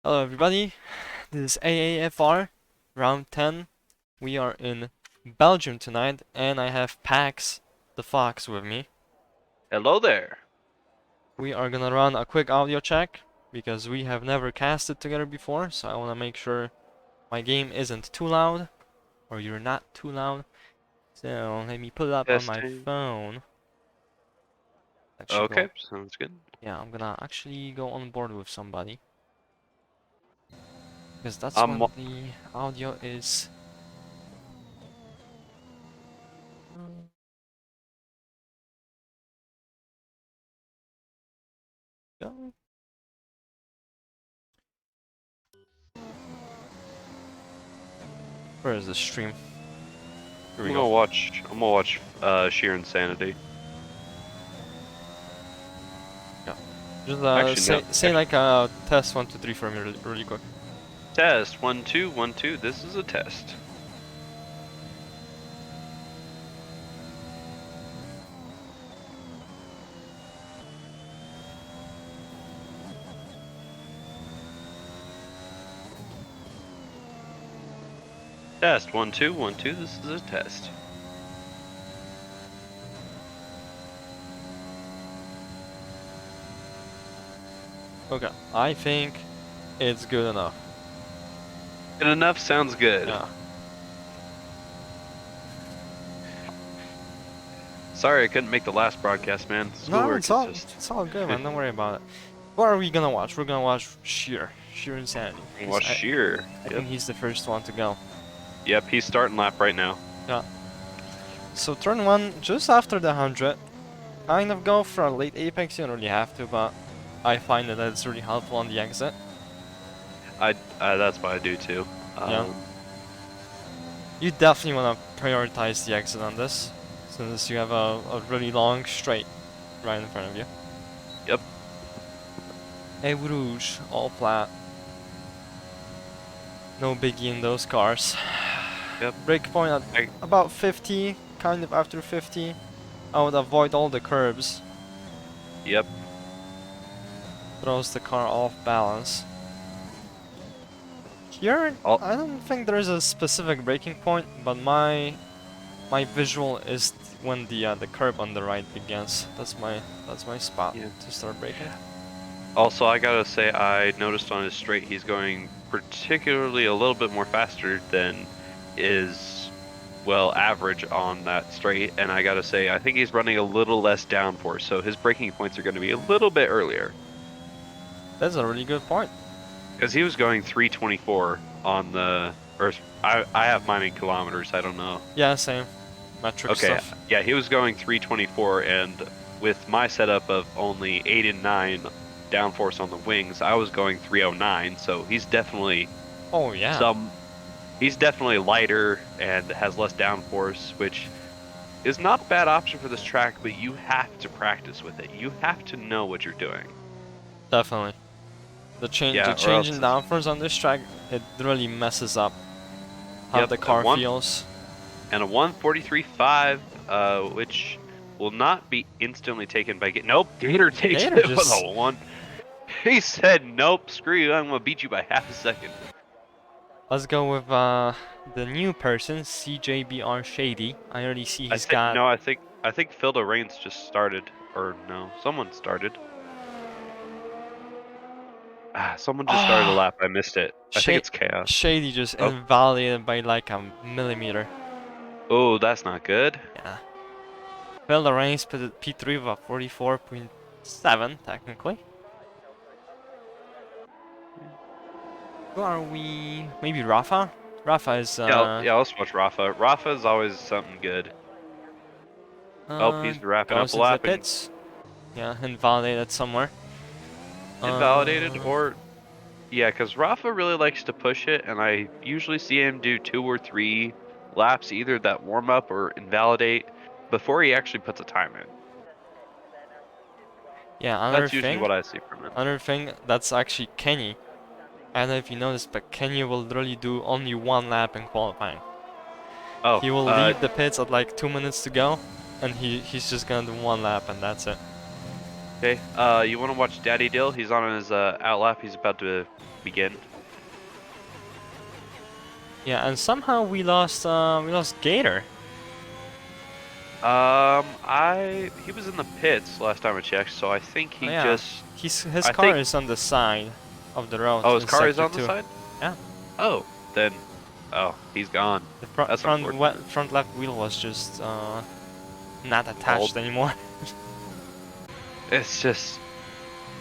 Hello everybody, this is AAFR, round 10. We are in Belgium tonight, and I have Pax, the Fox, with me. Hello there. We are gonna run a quick audio check, because we have never casted together before, so I wanna make sure my game isn't too loud, or you're not too loud. So, let me put it up on my Testing. phone. That should Okay, go. sounds good. Yeah, I'm gonna actually go on board with somebody, because that's I'm when the audio is... Go. Where is the stream? Here we go. I'm gonna watch Sheer Insanity. Yeah. Just Actually, no. say like test 1 2 3 for me really quick. Test 1 2 1 2. This is a test. Test 1 2 1 2. This is a test. Okay, I think it's good enough. Good enough sounds good. Yeah. Sorry I couldn't make the last broadcast, man. No, Schoolwork is just. it's all good, man. Don't worry about it. What are we gonna watch? We're gonna watch Sheer Insanity. Watch Sheer. I think he's the first one to go. Yep, he's starting lap right now. Yeah. So turn 1, just after the 100. Kind of go for a late apex. You don't really have to, but I find that it's really helpful on the exit. That's what I do too. Yeah. You definitely want to prioritize the exit on this, since you have a really long straight right in front of you. Yep. Hey, Rouge, all flat. No biggie in those cars. Yep. Breakpoint at about 50, kind of after 50. I would avoid all the curbs. Yep. Throws the car off balance. Here, I don't think there's a specific braking point, but my visual is when the curb on the right begins. That's my spot to start braking. Also, I gotta say, I noticed on his straight he's going particularly a little bit more faster than is, well, average on that straight. And I gotta say, I think he's running a little less downforce, so his braking points are gonna be a little bit earlier. That's a really good point. Because he was going 324 on the, or I have mine in kilometers, I don't know. Yeah, same. Metric stuff. Yeah, he was going 324, and with my setup of only 8 and 9 downforce on the wings, I was going 309, so he's definitely he's definitely lighter and has less downforce, which is not a bad option for this track, but you have to practice with it. You have to know what you're doing. Definitely. The change in downforce on this track, it really messes up how the car feels. And a 143.5, which will not be instantly taken by Nope, Gator takes it with a 1. He said, nope, screw you, I'm gonna beat you by half a second. Let's go with the new person, CJBR Shady. I already see he's got... No, I think Philda Reigns just started. Or no, someone started. Someone just started a lap, I missed it. I think it's Chaos. Shady just invalidated by like a millimeter. Oh, that's not good. Yeah. Philda Reigns put it P3 with a 44.7, technically. Who are we? Maybe Rafa? Rafa is... Yeah, let's watch Rafa. Rafa is always something good. He's wrapping up a lap. Pits. Yeah, invalidated somewhere. Invalidated or... Yeah, because Rafa really likes to push it, and I usually see him do 2 or 3 laps, either that warm-up or invalidate, before he actually puts a time in. Yeah, that's usually what I see from him. Another thing, that's actually Kenny. I don't know if you noticed, but Kenny will literally do only 1 lap in qualifying. Oh, he will leave the pits at like 2 minutes to go, and he's just gonna do 1 lap, and that's it. Okay, you want to watch Daddy Dill? He's on his out lap. He's about to begin. Yeah, and somehow we lost Gator. He was in the pits last time I checked, so I think Oh he yeah, just. his I car think. is on the side of the road Oh, his in car is sector on the 2. side. Yeah, Oh, then. Oh, he's gone. the That's unfortunate. front left wheel was just not Bald. attached anymore. It's just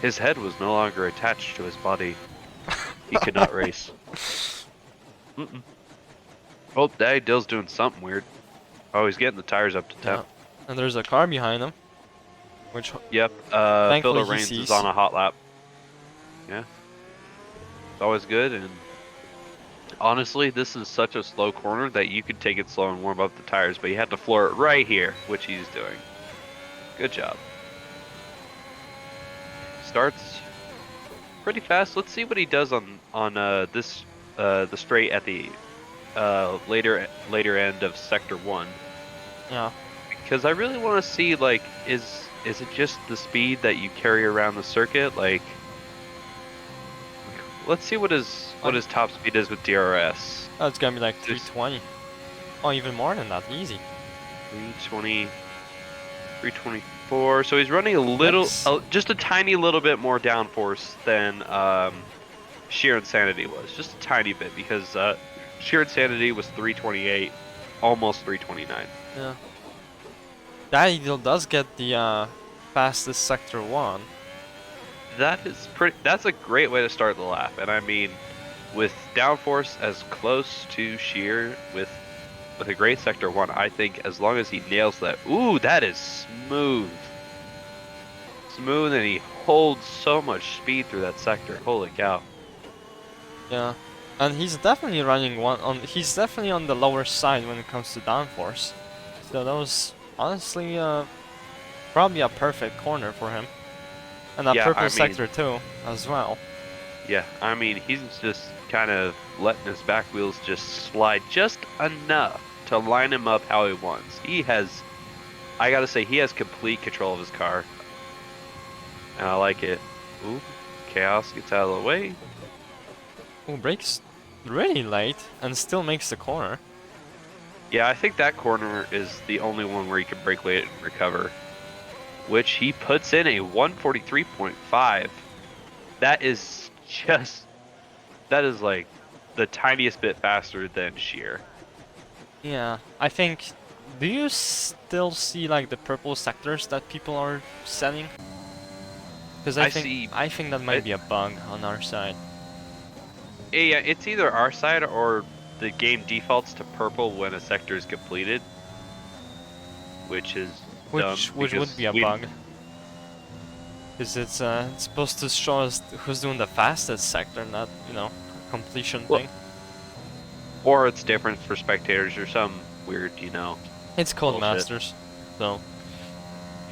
his head was no longer attached to his body. He could not race. Mm-mm. Oh, Daddy Dill's doing something weird. Oh, he's getting the tires up to Yeah, temp. and there's a car behind him, which Yep. thankfully Fildo he Reigns is sees. on a hot lap. Yeah, it's always good. And honestly, this is such a slow corner that you could take it slow and warm up the tires, but you have to floor it right here, which he's doing. Good job. Starts pretty fast. Let's see what he does on this the straight at the later end of sector 1, Yeah, because I really want to see, like, is it just the speed that you carry around the circuit? Like, let's see what his top speed is with DRS. oh, it's gonna be like Just 320. Oh, even more than that, easy. 320, 324. So he's running a little, That's just a tiny little bit more downforce than Sheer Insanity was. Just a tiny bit, because Sheer Insanity was 328, almost 329. yeah. Daddy Deal does get the fastest sector 1. That's a great way to start the lap. And I mean, with downforce as close to Sheer with a great sector 1, I think as long as he nails that. Ooh, that is smooth. Smooth, and he holds so much speed through that sector. Holy cow. Yeah, and he's definitely running he's definitely on the lower side when it comes to downforce. So that was honestly probably a perfect corner for him, and a Yeah, I purple mean, sector too as well. yeah, I mean, he's just kind of letting his back wheels just slide just enough to line him up how he wants. I gotta say, he has complete control of his car. And I like it. Ooh, Chaos gets out of the way. Who brakes really late and still makes the corner. Yeah, I think that corner is the only one where he can brake late and recover. Which he puts in a 143.5. That is like the tiniest bit faster than Sheer. Yeah, I think. Do you still see like the purple sectors that people are setting? Because I think that might be a bug on our side. Yeah, it's either our side or the game defaults to purple when a sector is completed, which is dumb. Which would be a bug. Because it's supposed to show us who's doing the fastest sector, not, you know, completion thing. Or it's different for spectators or some weird, you know. It's called bullshit. Masters, so.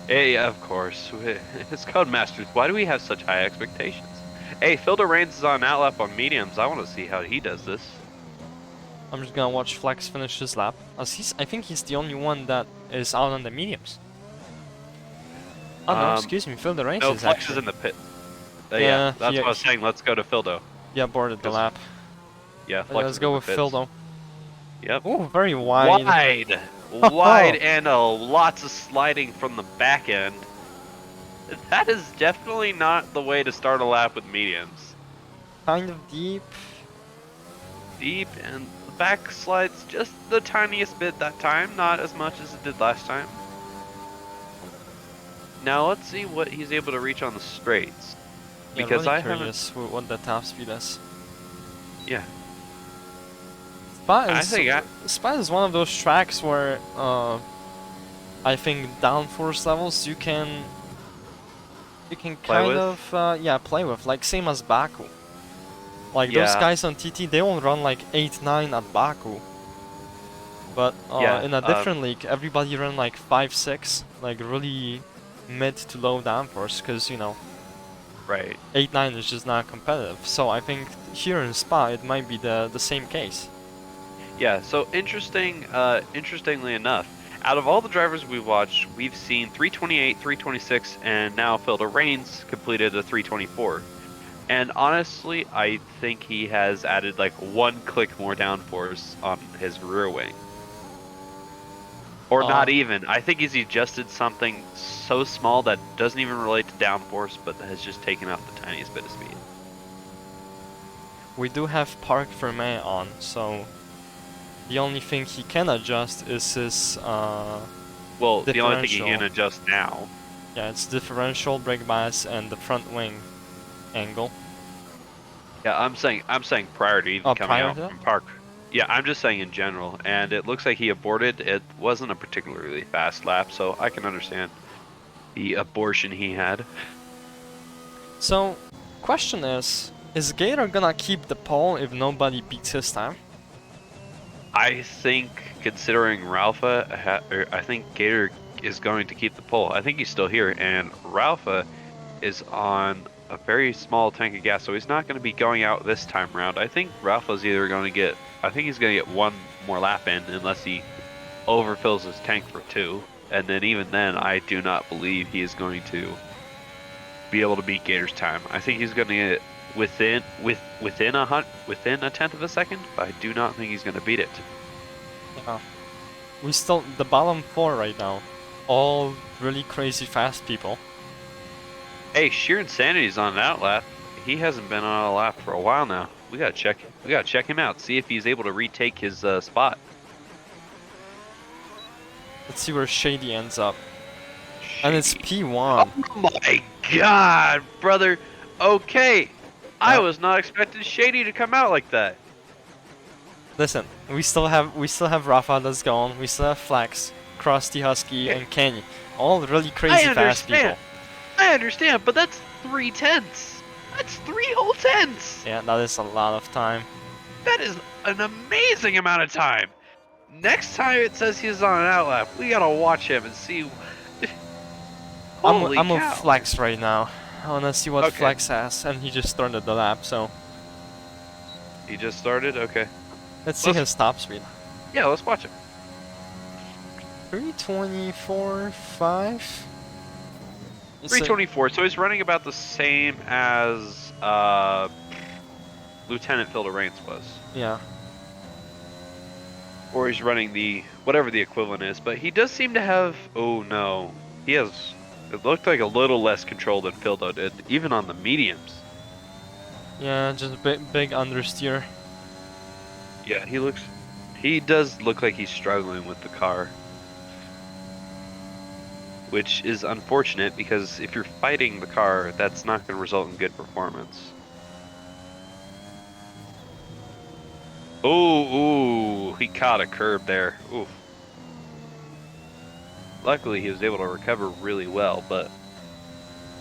Hey, of course. It's called Masters. Why do we have such high expectations? Hey, Fildo Reigns is on outlap on mediums. I want to see how he does this. I'm just gonna watch Flex finish his lap, as I think he's the only one that is out on the mediums. Oh no, excuse me, Fildo Reigns no, is Flex actually. is in the pit. Yeah, that's what I was saying. Let's go to Fildo. Yeah, boarded the lap. Yeah, Flex Let's go with Fildo. Yep. Ooh, very wide. Wide and lots of sliding from the back end. That is definitely not the way to start a lap with mediums. Kind of deep. Deep, and the back slides just the tiniest bit that time, not as much as it did last time. Now let's see what he's able to reach on the straights. Yeah, Because really I curious what the top speed is. Yeah. Spa is one of those tracks where I think downforce levels you can kind of play with, like same as Baku. Like those guys on TT, they won't run like 8-9 at Baku. But in a different league, everybody run like 5-6, like really mid to low downforce, because you know, right, 8-9 is just not competitive. So I think here in Spa it might be the same case. Yeah. So interestingly enough, out of all the drivers we watched, we've seen 328, 326, and now Fildo Reigns completed a 324. And honestly, I think he has added like 1 click more downforce on his rear wing. Or not Uh, even. I think he's adjusted something so small that doesn't even relate to downforce, but has just taken out the tiniest bit of speed. we do have Park Vermeer on, so the only thing he can adjust is his Well, the only thing he differential. can adjust now. Yeah, it's differential, brake bias, and the front wing angle. Yeah, I'm saying prior to even Oh, coming prior out to that? from park. Yeah, I'm just saying in general, and it looks like he aborted. It wasn't a particularly fast lap, so I can understand the abortion he had. So, question is Gator gonna keep the pole if nobody beats his time? I think considering Ralpha, I think Gator is going to keep the pole. I think he's still here, and Ralpha is on a very small tank of gas, so he's not going to be going out this time around. I think Ralpha's either going to get, I think he's going to get one more lap in unless he overfills his tank for 2, and then even then, I do not believe he is going to be able to beat Gator's time. I think he's going to get within a tenth of a second, but I do not think he's going to beat it. Yeah. We still the bottom 4 right now. All really crazy fast people. Hey, Sheer Insanity's on an outlap. He hasn't been on a lap for a while now. We gotta check him out. See if he's able to retake his spot. Let's see where Shady ends up. And it's Shady. P1. Oh my god, brother. Okay, I Yeah. was not expecting Shady to come out like that. Listen, we still have Rafa that's gone. We still have Flex, Krusty Husky, Okay, and Kenny. All really I crazy fast people. understand. I understand, but that's 3 tenths. That's 3 whole tenths. Yeah, that is a lot of time. That is an amazing amount of time. Next time it says he's on an outlap, we gotta watch him and see. Holy I'm a cow. Flex right now. I wanna see what Okay. Flex has, and he just started the lap, so He just started? Okay. let's see his top speed. Yeah, let's watch him. 324.5. 324, so he's running about the same as Lieutenant Phil Rains was. Yeah. Or he's running the, whatever the equivalent is, but he does seem to have, oh no, he has, it looked like a little less control than Phildo did, even on the mediums. Yeah, just big understeer. Yeah, he does look like he's struggling with the car. Which is unfortunate because if you're fighting the car, that's not going to result in good performance. Ooh, he caught a curb there. Ooh. Luckily, he was able to recover really well, but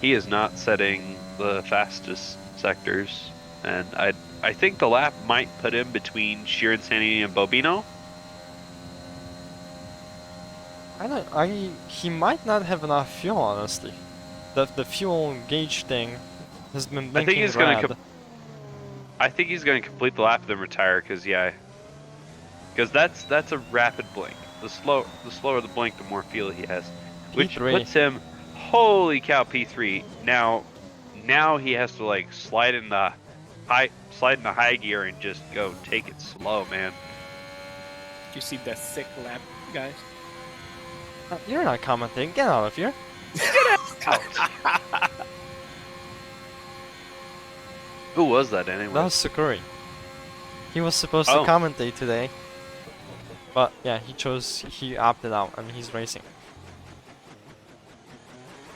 he is not setting the fastest sectors. And I think the lap might put him between Sheer Insanity and Bobino. He might not have enough fuel, honestly. The fuel gauge thing has been I think blinking he's going red. to I think he's going to complete the lap then retire because that's a rapid blink. The slower the blink, the more fuel he has, which P3. puts him, holy cow, P3. Now he has to like slide in the high gear and just go take it slow, man. You see that sick lap, guys? You're not commenting. Get out of here. Out. Who was that anyway? That was Sakuri. He was supposed Oh. to commentate today. But yeah, he opted out and he's racing.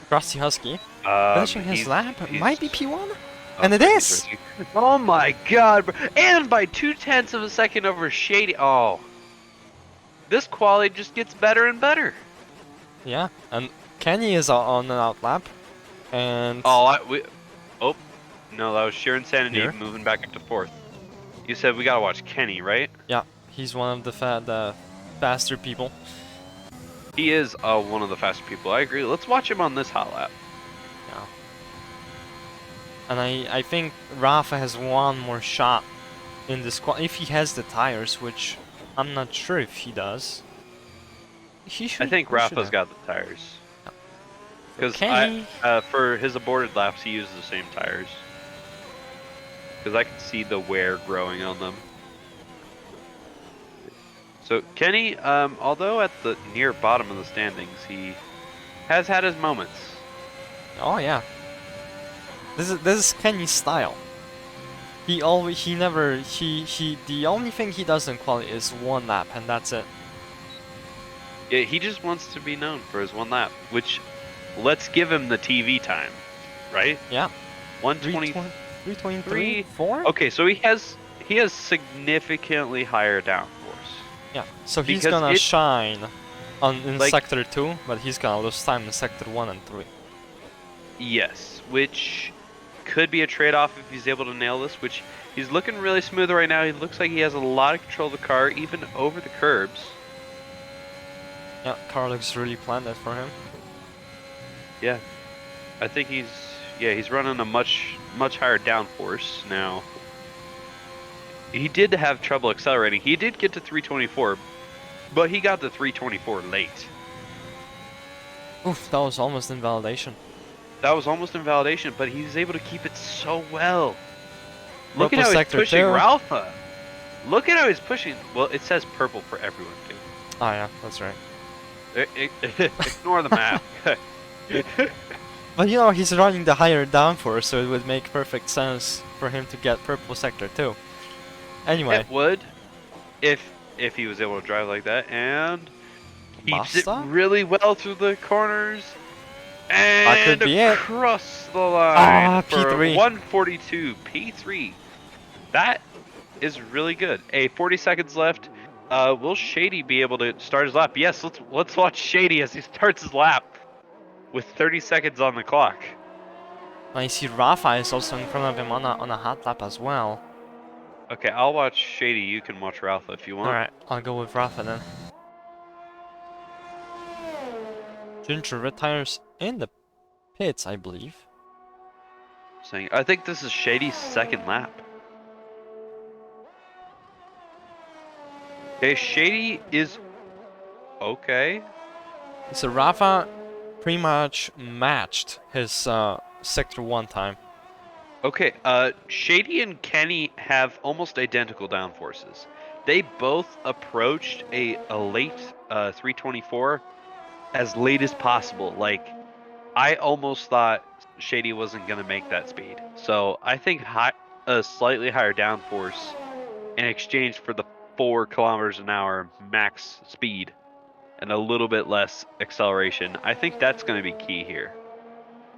Krusty Husky. Finishing his lap. Might be P1? And it is! Oh my god, bro. And by 0.2 of a second over Shady. Oh. This quality just gets better and better. Yeah, and Kenny is on an outlap. And Oh, no, that was Sheer Insanity Here? moving back up to 4th. You said we gotta watch Kenny, right? yeah, he's one of the faster people. He is one of the faster people. I agree. Let's watch him on this hot lap. Yeah. And I think Rafa has one more shot in this if he has the tires, which I'm not sure if he does. He should. I think he should Rafa's have. got the tires. Because Kenny. for his aborted laps, he uses the same tires. because I can see the wear growing on them. So Kenny, although at the near bottom of the standings, he has had his moments. Oh yeah. This is Kenny's style. He the only thing he does in quality is one lap, and that's it. Yeah, he just wants to be known for his one lap, which let's give him the TV time, right? Yeah. 123. 323, 4? Okay, so he has significantly higher downforce. Yeah. So he's Because gonna it- shine in Like- sector 2, but he's gonna lose time in sector 1 and 3. Yes, which could be a trade-off if he's able to nail this, which he's looking really smooth right now. He looks like he has a lot of control of the car, even over the curbs. Yeah, car looks really planted for him. Yeah, I think he's running a much higher downforce now. He did have trouble accelerating. He did get to 324, but he got to 324 late. Oof, that was almost invalidation. That was almost invalidation, but he's able to keep it so well. Look at Purple how he's sector pushing 2. Ralpha. Look at how he's pushing. Well, it says purple for everyone, too. Oh yeah, that's right. Ignore the map. But you know, he's running the higher downforce, so it would make perfect sense for him to get purple sector 2. Anyway, It would, if he was able to drive like that, and keeps it Basta? really well through the corners, That could and be it. across the line Ah, for P3. 142 P3. That is really good. 40 seconds left. Will Shady be able to start his lap? Yes, let's watch Shady as he starts his lap with 30 seconds on the clock. I see Rafa is also in front of him on a hot lap as well. Okay, I'll watch Shady. You can watch Ralph if you want. Alright, I'll go with Rafa then. Ginger retires in the pits, I believe. I think this is Shady's second lap. Okay, Shady is okay. So Rafa pretty much matched his sector 1 time. Okay, Shady and Kenny have almost identical downforces. They both approached a late 324 as late as possible. Like, I almost thought Shady wasn't going to make that speed. So I think a slightly higher downforce in exchange for the 4 kilometers an hour max speed and a little bit less acceleration. I think that's going to be key here.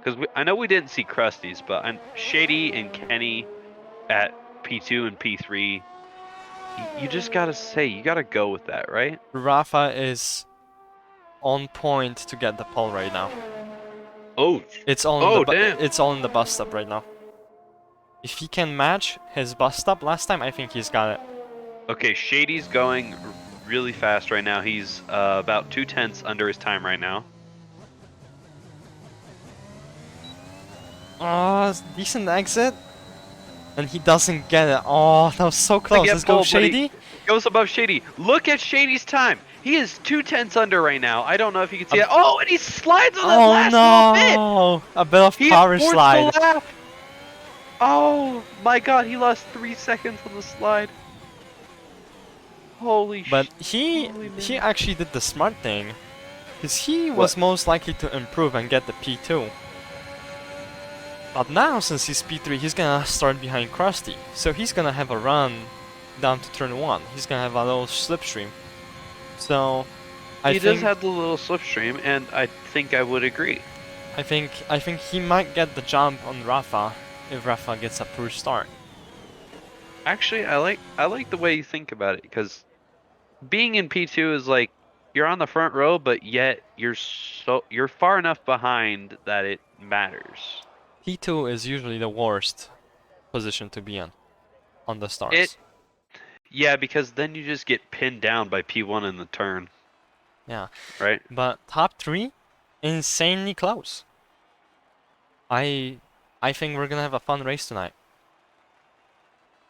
Because I know we didn't see Krusty's, but Shady and Kenny at P2 and P3, you just gotta say, you gotta go with that, right? Rafa is on point to get the pole right now. Oh, It's all in damn. it's all in the bus stop right now. If he can match his bus stop last time, I think he's got it. Okay, Shady's going really fast right now. He's about 2/10 under his time right now. Oh, decent exit. And he doesn't get it. Oh, that was so close. get Let's go, pole, but he- Shady. Goes above Shady. Look at Shady's time. He is 2/10 under right now. I don't know if you can see it. Oh, and he slides on that Oh last little no! A bit of bit. He power forced slide. the lap. Oh my God, he lost 3 seconds on the slide. Holy But Holy he man. actually did the smart thing, because he was What? most likely to improve and get the P2. But now, since he's P3, he's gonna start behind Krusty, so he's gonna have a run down to turn 1. He's gonna have a little slipstream. So I He think does have the little slipstream, and I think I would agree. I think he might get the jump on Rafa if Rafa gets a poor start. Actually, I like the way you think about it, because being in P2 is like you're on the front row, but yet you're far enough behind that it matters. P2 is usually the worst position to be in on the starts. Yeah, because then you just get pinned down by P1 in the turn, Yeah, right? but top 3, insanely close. I think we're gonna have a fun race tonight.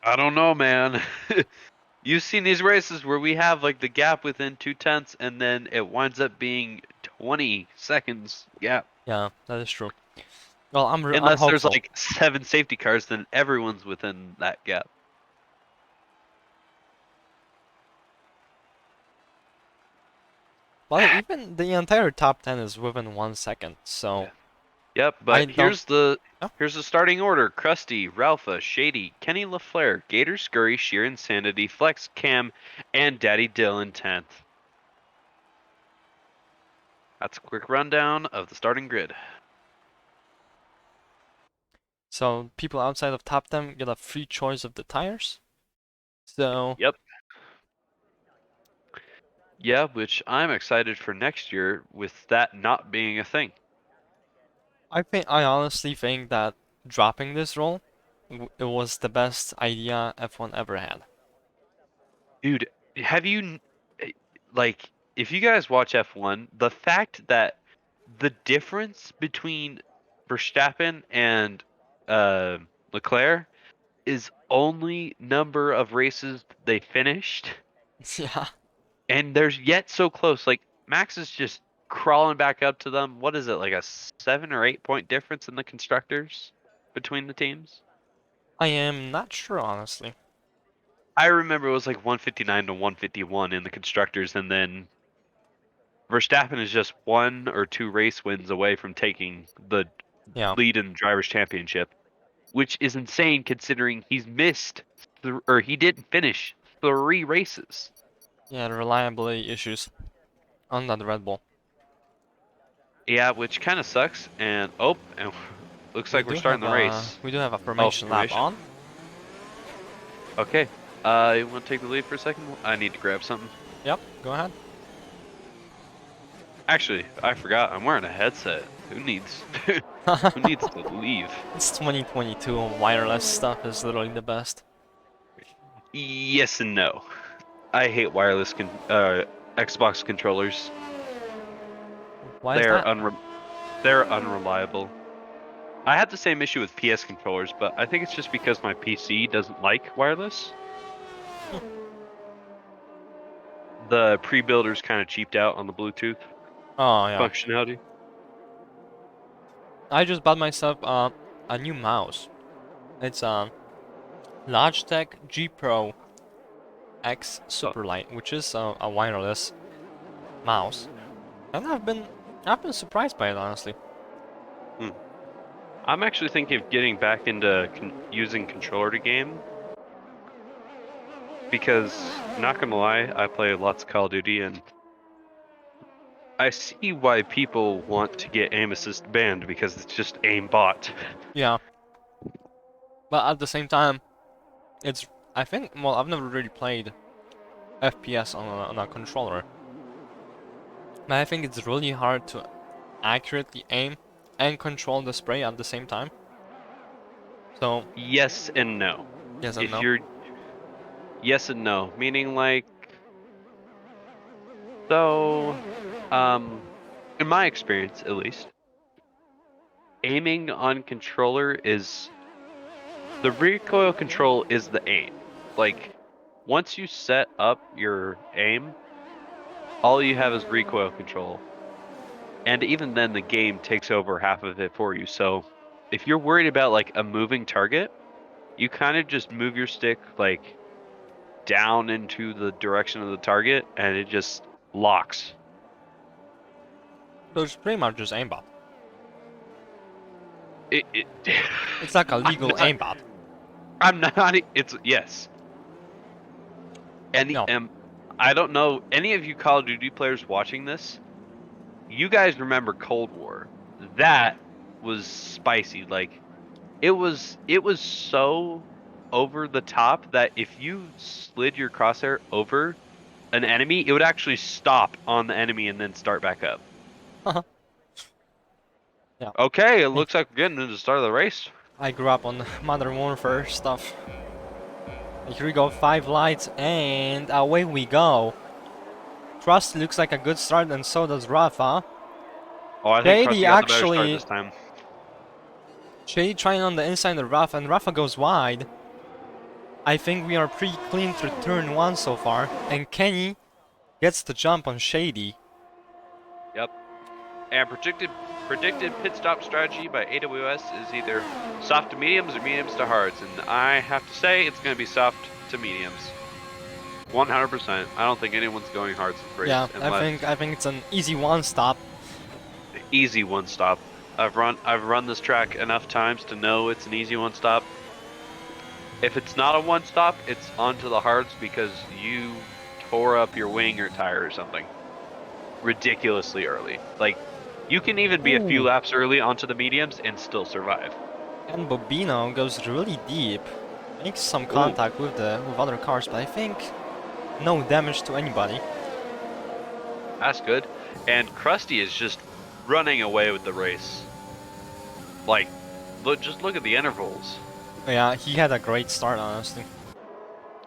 I don't know, man. You've seen these races where we have like the gap within 2/10, and then it winds up being 20 seconds gap. Yeah, that is true. Well, I'm Unless there's hopeful. like 7 safety cars, then everyone's within that gap. Well, even the entire top 10 is within 1 second, so Yeah. Yep, I but don't. Oh, here's the starting order: Krusty, Ralpha, Shady, Kenny LaFleur, Gator, Scurry, Sheer Insanity, Flex, Cam, and Daddy Dill in 10th. That's a quick rundown of the starting grid. so people outside of top 10 get a free choice of the tires. So Yep. Yeah, which I'm excited for next year with that not being a thing. I honestly think that dropping this role, it was the best idea F1 ever had. Dude, have you like if you guys watch F1, the fact that the difference between Verstappen and uh, Leclerc is only number of races they finished, Yeah, and there's yet so close. Like Max is just crawling back up to them. What is it, like a 7 or 8 point difference in the constructors between the teams? I am not sure honestly. I remember it was like 159 to 151 in the constructors, and then Verstappen is just 1 or 2 race wins away from taking the Yeah, lead in the drivers' championship, which is insane considering he's missed or he didn't finish 3 races. yeah, the reliability issues on that Red Bull. Yeah, which kind of sucks. And looks like we're starting the race. We do have a Oh, formation lap formation. on. Okay. You want to take the lead for a second? I need to grab something. Yep, go ahead. Actually, I forgot. I'm wearing a headset. Who needs to leave? It's 2022 and wireless stuff is literally the best. Yes and no. I hate wireless Xbox controllers. Why is They're that? they're unreliable. I have the same issue with PS controllers, but I think it's just because my PC doesn't like wireless. The pre-builders kind of cheaped out on the Bluetooth Oh yeah. functionality. I just bought myself a new mouse. It's Logitech G Pro X Oh, Superlight, which is a wireless mouse, and I've been surprised by it honestly. hmm. I'm actually thinking of getting back into using controller to game because, not gonna lie, I play lots of Call of Duty and I see why people want to get aim assist banned because it's just aimbot. Yeah, but at the same time, it's I think well I've never really played FPS on a controller, but I think it's really hard to accurately aim and control the spray at the same time. So Yes and no. yes and If no. you're yes and no, meaning like so in my experience at least, aiming on controller is the recoil control is the aim. Like once you set up your aim, all you have is recoil control. And even then the game takes over half of it for you. So if you're worried about like a moving target, you kind of just move your stick like down into the direction of the target and it just locks. So it's pretty much just aimbot. It It's like a I'm legal not aimbot. I'm not it's yes. No. I don't know any of you Call of Duty players watching this. You guys remember Cold War. That was spicy. Like it was so over the top that if you slid your crosshair over an enemy, it would actually stop on the enemy and then start back up. Yeah. Okay, it Hey, looks like we're getting into the start of the race. I grew up on Modern Warfare stuff. Here we go, 5 lights, and away we go. Trust looks like a good start, and so does Rafa. Oh, I think Shady Krusty got the better start actually, this time. Shady trying on the inside of Rafa, and Rafa goes wide. I think we are pretty clean through turn 1 so far, and Kenny gets the jump on Shady. Yep. And predicted predicted pit stop strategy by AWS is either soft to mediums or mediums to hards, and I have to say it's going to be soft to mediums. 100%. I don't think anyone's going hards this race Yeah, unless I think it's an easy one stop. easy one stop. I've run this track enough times to know it's an easy one stop. If it's not a one stop, it's onto the hards because you tore up your wing or tire or something ridiculously early. Like you can even be a few Ooh. laps early onto the mediums and still survive. And Bobino goes really deep, makes some Ooh. contact with other cars, but I think no damage to anybody. That's good. And Krusty is just running away with the race. Like, just look at the intervals. Yeah, he had a great start, honestly.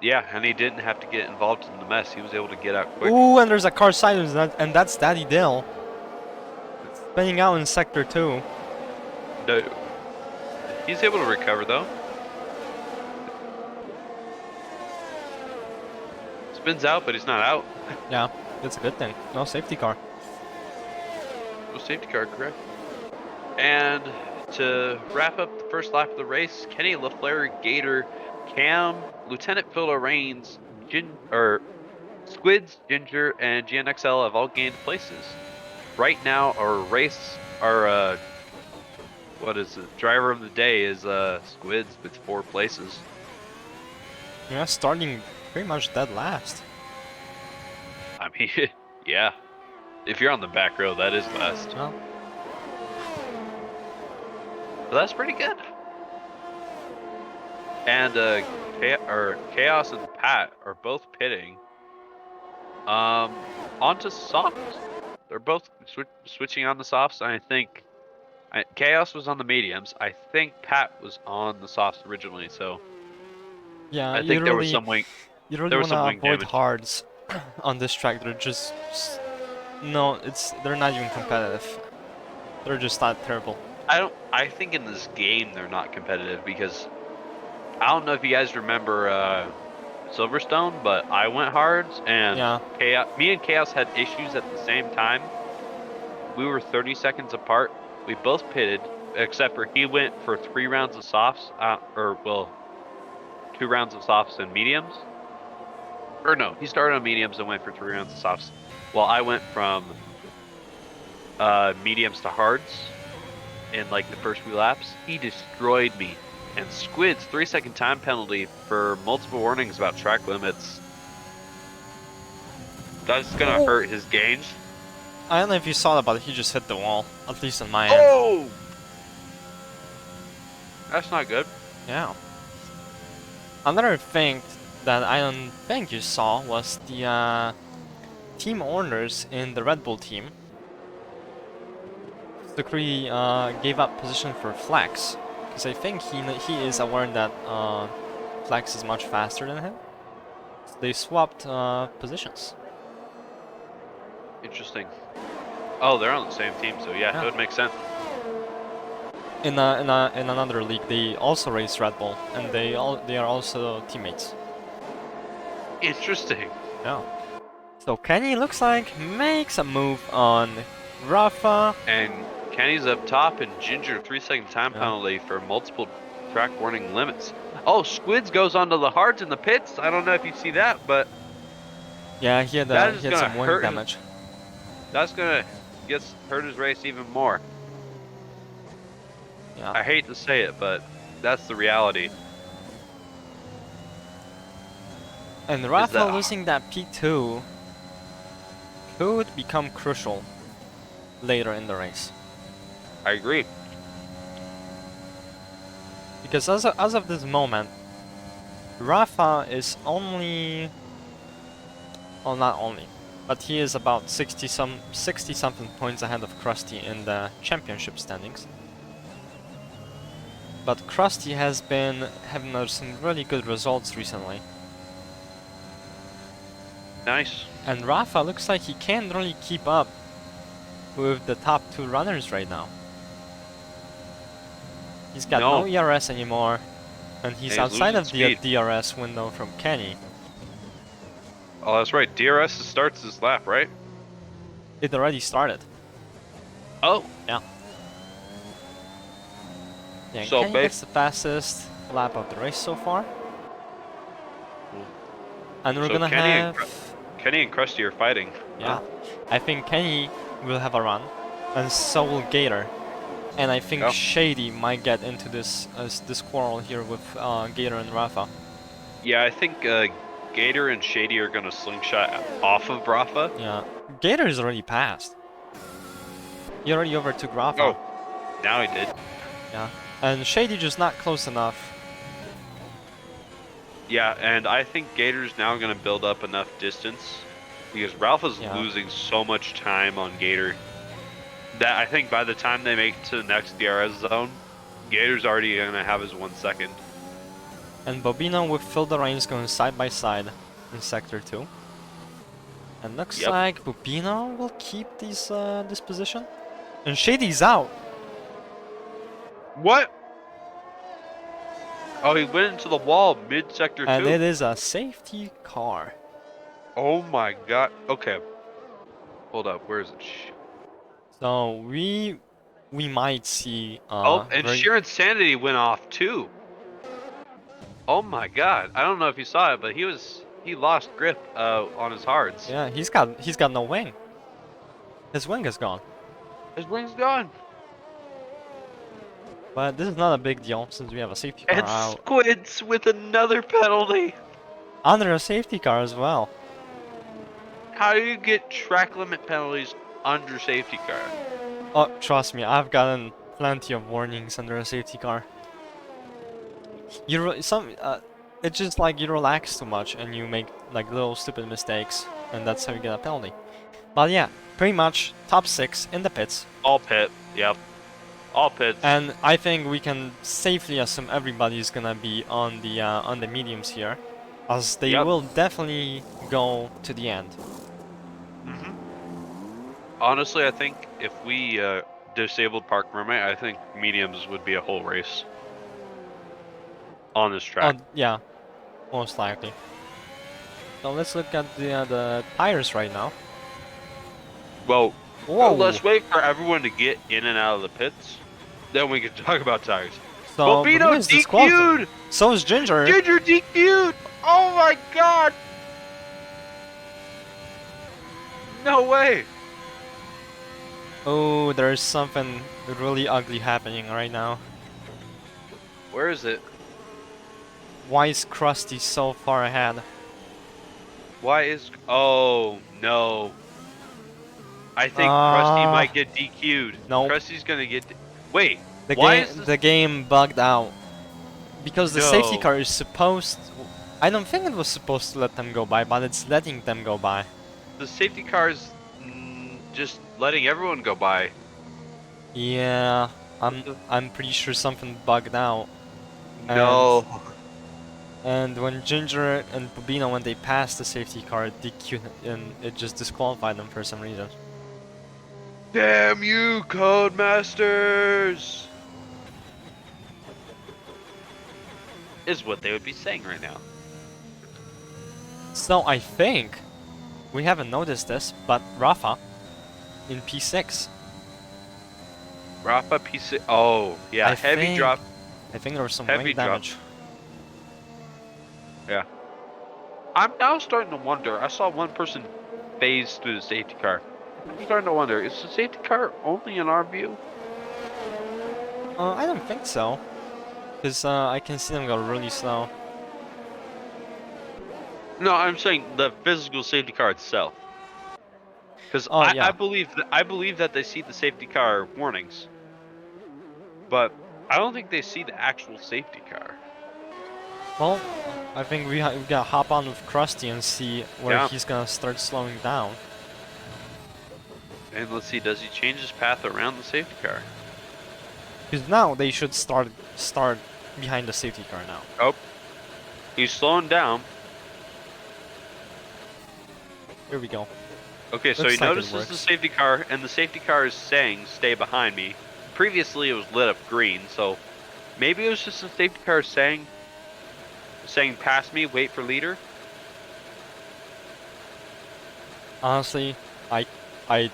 Yeah, and he didn't have to get involved in the mess. He was able to get out quick. Ooh, and there's a car side, and that's Daddy Dill. Spinning out in Sector 2. No. He's able to recover, though. Spins out, but he's not out. Yeah, that's a good thing. No safety car. No safety car, correct. And to wrap up the first lap of the race, Kenny LaFleur, Gator, Cam, Lieutenant Phil Rains, Squids, Ginger, and GNXL have all gained places. Right now, our what is it? Driver of the day is Squids with 4 places. Yeah, starting pretty much dead last. I mean, yeah. If you're on the back row, that is last. Well, But that's pretty good. And Chaos and Pat are both pitting. Onto softs. They're both switching on the softs. I think Chaos was on the mediums. I think Pat was on the softs originally. So yeah, I think there was some wing. you really there was want some to wing avoid damage. hards on this track. They're just no, they're not even competitive. They're just that terrible. I think in this game they're not competitive because I don't know if you guys remember Silverstone, but I went hards and Yeah. me and Chaos had issues at the same time. We were 30 seconds apart. We both pitted, except for he went for 3 rounds of softs, 2 rounds of softs and mediums. Or no, he started on mediums and went for 3 rounds of softs, while I went from mediums to hards in like the first few laps. He destroyed me. And Squid's 3-second time penalty for multiple warnings about track limits. That's gonna hurt his gains. I don't know if you saw that, but he just hit the wall. At least on my end. Oh! That's not good. Yeah. Another thing that I don't think you saw was the team owners in the Red Bull team. Sukri gave up position for Flex, because I think he is aware that Flex is much faster than him. So they swapped positions. Interesting. Oh, they're on the same team, so yeah, it would make sense. In another league, they also race Red Bull, and they are also teammates. Interesting. Yeah. So Kenny looks like makes a move on Rafa. And Kenny's up top, and Ginger 3-second time penalty for multiple track warning limits. Oh, Squids goes onto the hards in the pits. I don't know if you see that, but yeah, he had some wing damage. That's gonna hurt his race even more. Yeah. I hate to say it, but that's the reality. And Rafa losing that P2 could become crucial later in the race. I agree. Because as of this moment, Rafa is only, well, not only, but he is about 60 something points ahead of Krusty in the championship standings. But Krusty has been having some really good results recently. Nice. And Rafa looks like he can't really keep up with the top 2 runners right now. He's got no ERS anymore, and he's outside of the DRS window from Kenny. Oh, that's right. DRS starts this lap, right? It already started. Oh. Yeah. Yeah, So, Kenny gets the fastest lap of the race so far. And we're so gonna have... Kenny and Krusty are fighting. Yeah, I think Kenny will have a run, and so will Gator. And I think Oh. Shady might get into this quarrel here with Gator and Rafa. Yeah, I think Gator and Shady are gonna slingshot off of Rafa. Yeah, Gator is already passed. He already overtook Rafa. Oh, now he did. Yeah, and Shady just not close enough. Yeah, and I think Gator's now gonna build up enough distance because Ralph is Yeah. losing so much time on Gator that I think by the time they make it to the next DRS zone, Gator's already gonna have his 1 second. And Bobino with Phil the Reins going side by side in Sector 2. And looks Yep. like Bobino will keep this position. And Shady's out. What? Oh, he went into the wall mid sector 2. And it is a safety car. Oh my god. Okay. Hold up. Where is it? So we might see Oh, and very... Sheer Insanity went off too. Oh my god. I don't know if you saw it, but he lost grip on his hards. Yeah, he's got no wing. His wing is gone. His wing's gone. But this is not a big deal since we have a safety car And out. Squids with another penalty. Under a safety car as well. How do you get track limit penalties under safety car? Oh, trust me, I've gotten plenty of warnings under a safety car. It's just like you relax too much and you make like little stupid mistakes, and that's how you get a penalty. But yeah, pretty much top 6 in the pits. All pit. Yep. All pits. And I think we can safely assume everybody's gonna be on the mediums here, as they Yep. will definitely go to the end. Honestly, I think if we disabled Park Mermaid, I think mediums would be a whole race on this track. Oh yeah, most likely. So let's look at the tires right now. Well, Whoa! let's wait for everyone to get in and out of the pits. Then we can talk about tires. So Bobino Bobino's disqualified. DQ'd! So is Ginger. Ginger DQ'd! Oh my god! No way! Oh, there's something really ugly happening right now. Where is it? Why is Krusty so far ahead? Why is... Oh, no. I think Krusty might get DQ'd. No. Krusty's gonna get... Wait, The why game is this... the game bugged out because the safety No. car is supposed. I don't think it was supposed to let them go by, but it's letting them go by. The safety car's just letting everyone go by. Yeah, I'm pretty sure something bugged out. No. And when Ginger and Bobino, when they passed the safety car, DQ and it just disqualified them for some reason. Damn you, Codemasters! Is what they would be saying right now. So I think we haven't noticed this, but Rafa in P6. Rafa PC. Oh, yeah, I heavy think- drop. I think there was some Heavy wing drop. damage. Yeah. I'm now starting to wonder. I saw one person phase through the safety car. I'm starting to wonder, is the safety car only in our view? I don't think so, because I can see them go really slow. No, I'm saying the physical safety car itself. Because Oh, yeah. I believe that they see the safety car warnings, but I don't think they see the actual safety car. Well, I think we gotta hop on with Krusty and see where Yeah. he's gonna start slowing down. And let's see, does he change his path around the safety car? Because now they should start behind the safety car now. Oh, he's slowing down. Here we go. Okay, so Looks he like it notices the works. safety car, and the safety car is saying, stay behind me. Previously, it was lit up green, so maybe it was just the safety car saying, pass me, wait for leader. Honestly, I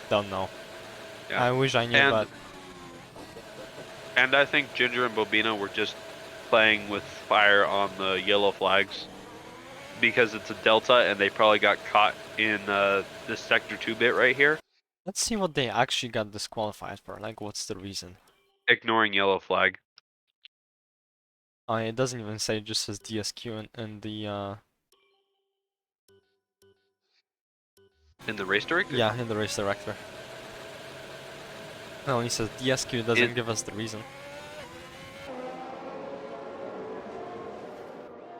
don't know. Yeah. I wish I knew, And- but And I think Ginger and Bobina were just playing with fire on the yellow flags because it's a delta and they probably got caught in this sector 2 bit right here, Let's see what they actually got disqualified for. Like, what's the reason? ignoring yellow flag. It doesn't even say, it just says DSQ in the, In the race director? yeah, in the race director. It only says DSQ, it doesn't It, give us the reason.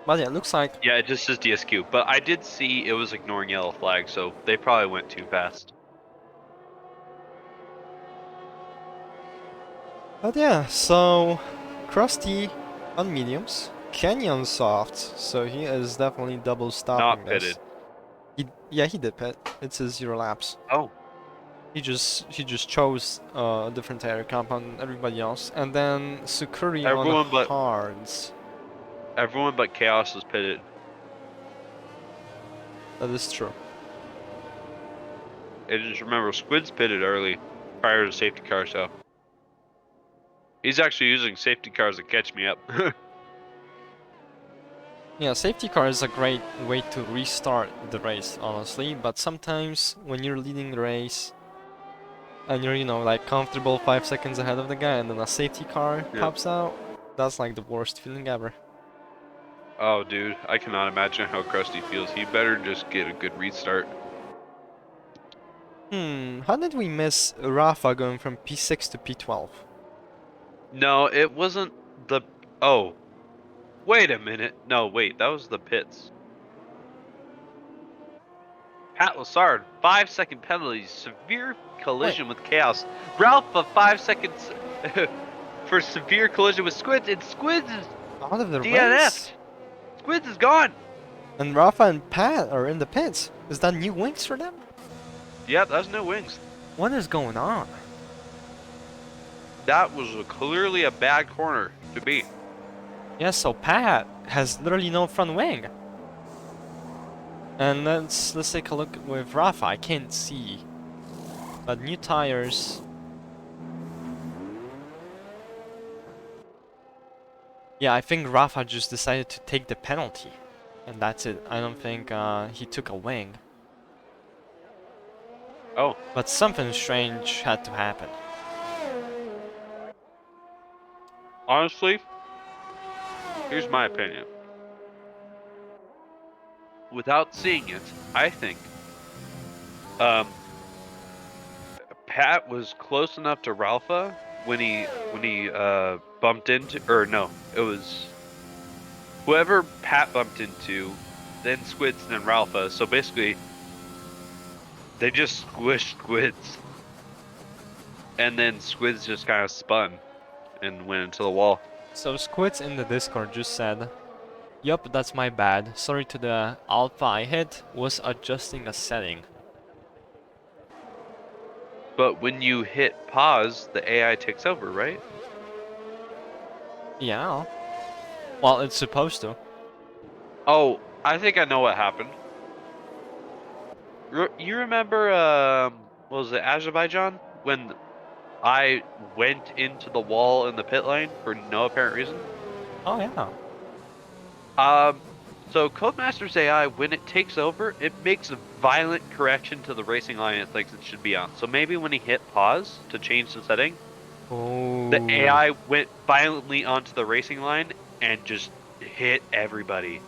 But yeah, it looks like... yeah, it just says DSQ. But I did see it was ignoring yellow flag, so they probably went too fast. But yeah, so... Krusty on mediums, Kenny on softs, so he is definitely double stopping Not this. pitted. Yeah, he did pit. It's his 0 laps. Oh, He just chose a different tire compound than everybody else, and then Sukuri on hards. everyone but Chaos is pitted. That is true. And just remember, Squid's pitted early, prior to safety car, so he's actually using safety cars to catch me up. Yeah, safety car is a great way to restart the race, honestly, but sometimes when you're leading the race and you're, you know, like comfortable 5 seconds ahead of the guy and then a safety car pops out, that's like the worst feeling ever. Oh, dude, I cannot imagine how Krusty feels. He better just get a good restart. How did we miss Rafa going from P6 to P12? No, it wasn't the... Oh, wait a minute. No, wait, that was the pits. Pat Lassard, 5-second penalty, severe collision with Chaos. Ralph, a 5 seconds for severe collision with Squids, and Squids is Out of the DNF'd. race? Squids is gone. And Rafa and Pat are in the pits. Is that new wings for them? Yep, that's no wings. What is going on? That was clearly a bad corner to beat. Yeah, so Pat has literally no front wing. And let's take a look with Rafa. I can't see. But new tires. Yeah, I think Rafa just decided to take the penalty. And that's it. I don't think he took a wing. Oh. But something strange had to happen. Honestly, here's my opinion. Without seeing it, I think Pat was close enough to Ralpha when he bumped into, or no, it was whoever Pat bumped into, then Squids, and then Ralpha. So basically, they just squished Squids, and then Squids just kind of spun and went into the wall. So Squids in the Discord just said, "Yup, that's my bad. Sorry to the alpha I hit. Was adjusting a setting." But when you hit pause, the AI takes over, right? Yeah. Well, it's supposed to. Oh, I think I know what happened. You remember, what was it, Azerbaijan? When I went into the wall in the pit lane for no apparent reason? Oh yeah. So Codemaster's AI, when it takes over, it makes a violent correction to the racing line it thinks it should be on. So maybe when he hit pause to change the setting, the AI went violently onto the racing line and just hit everybody.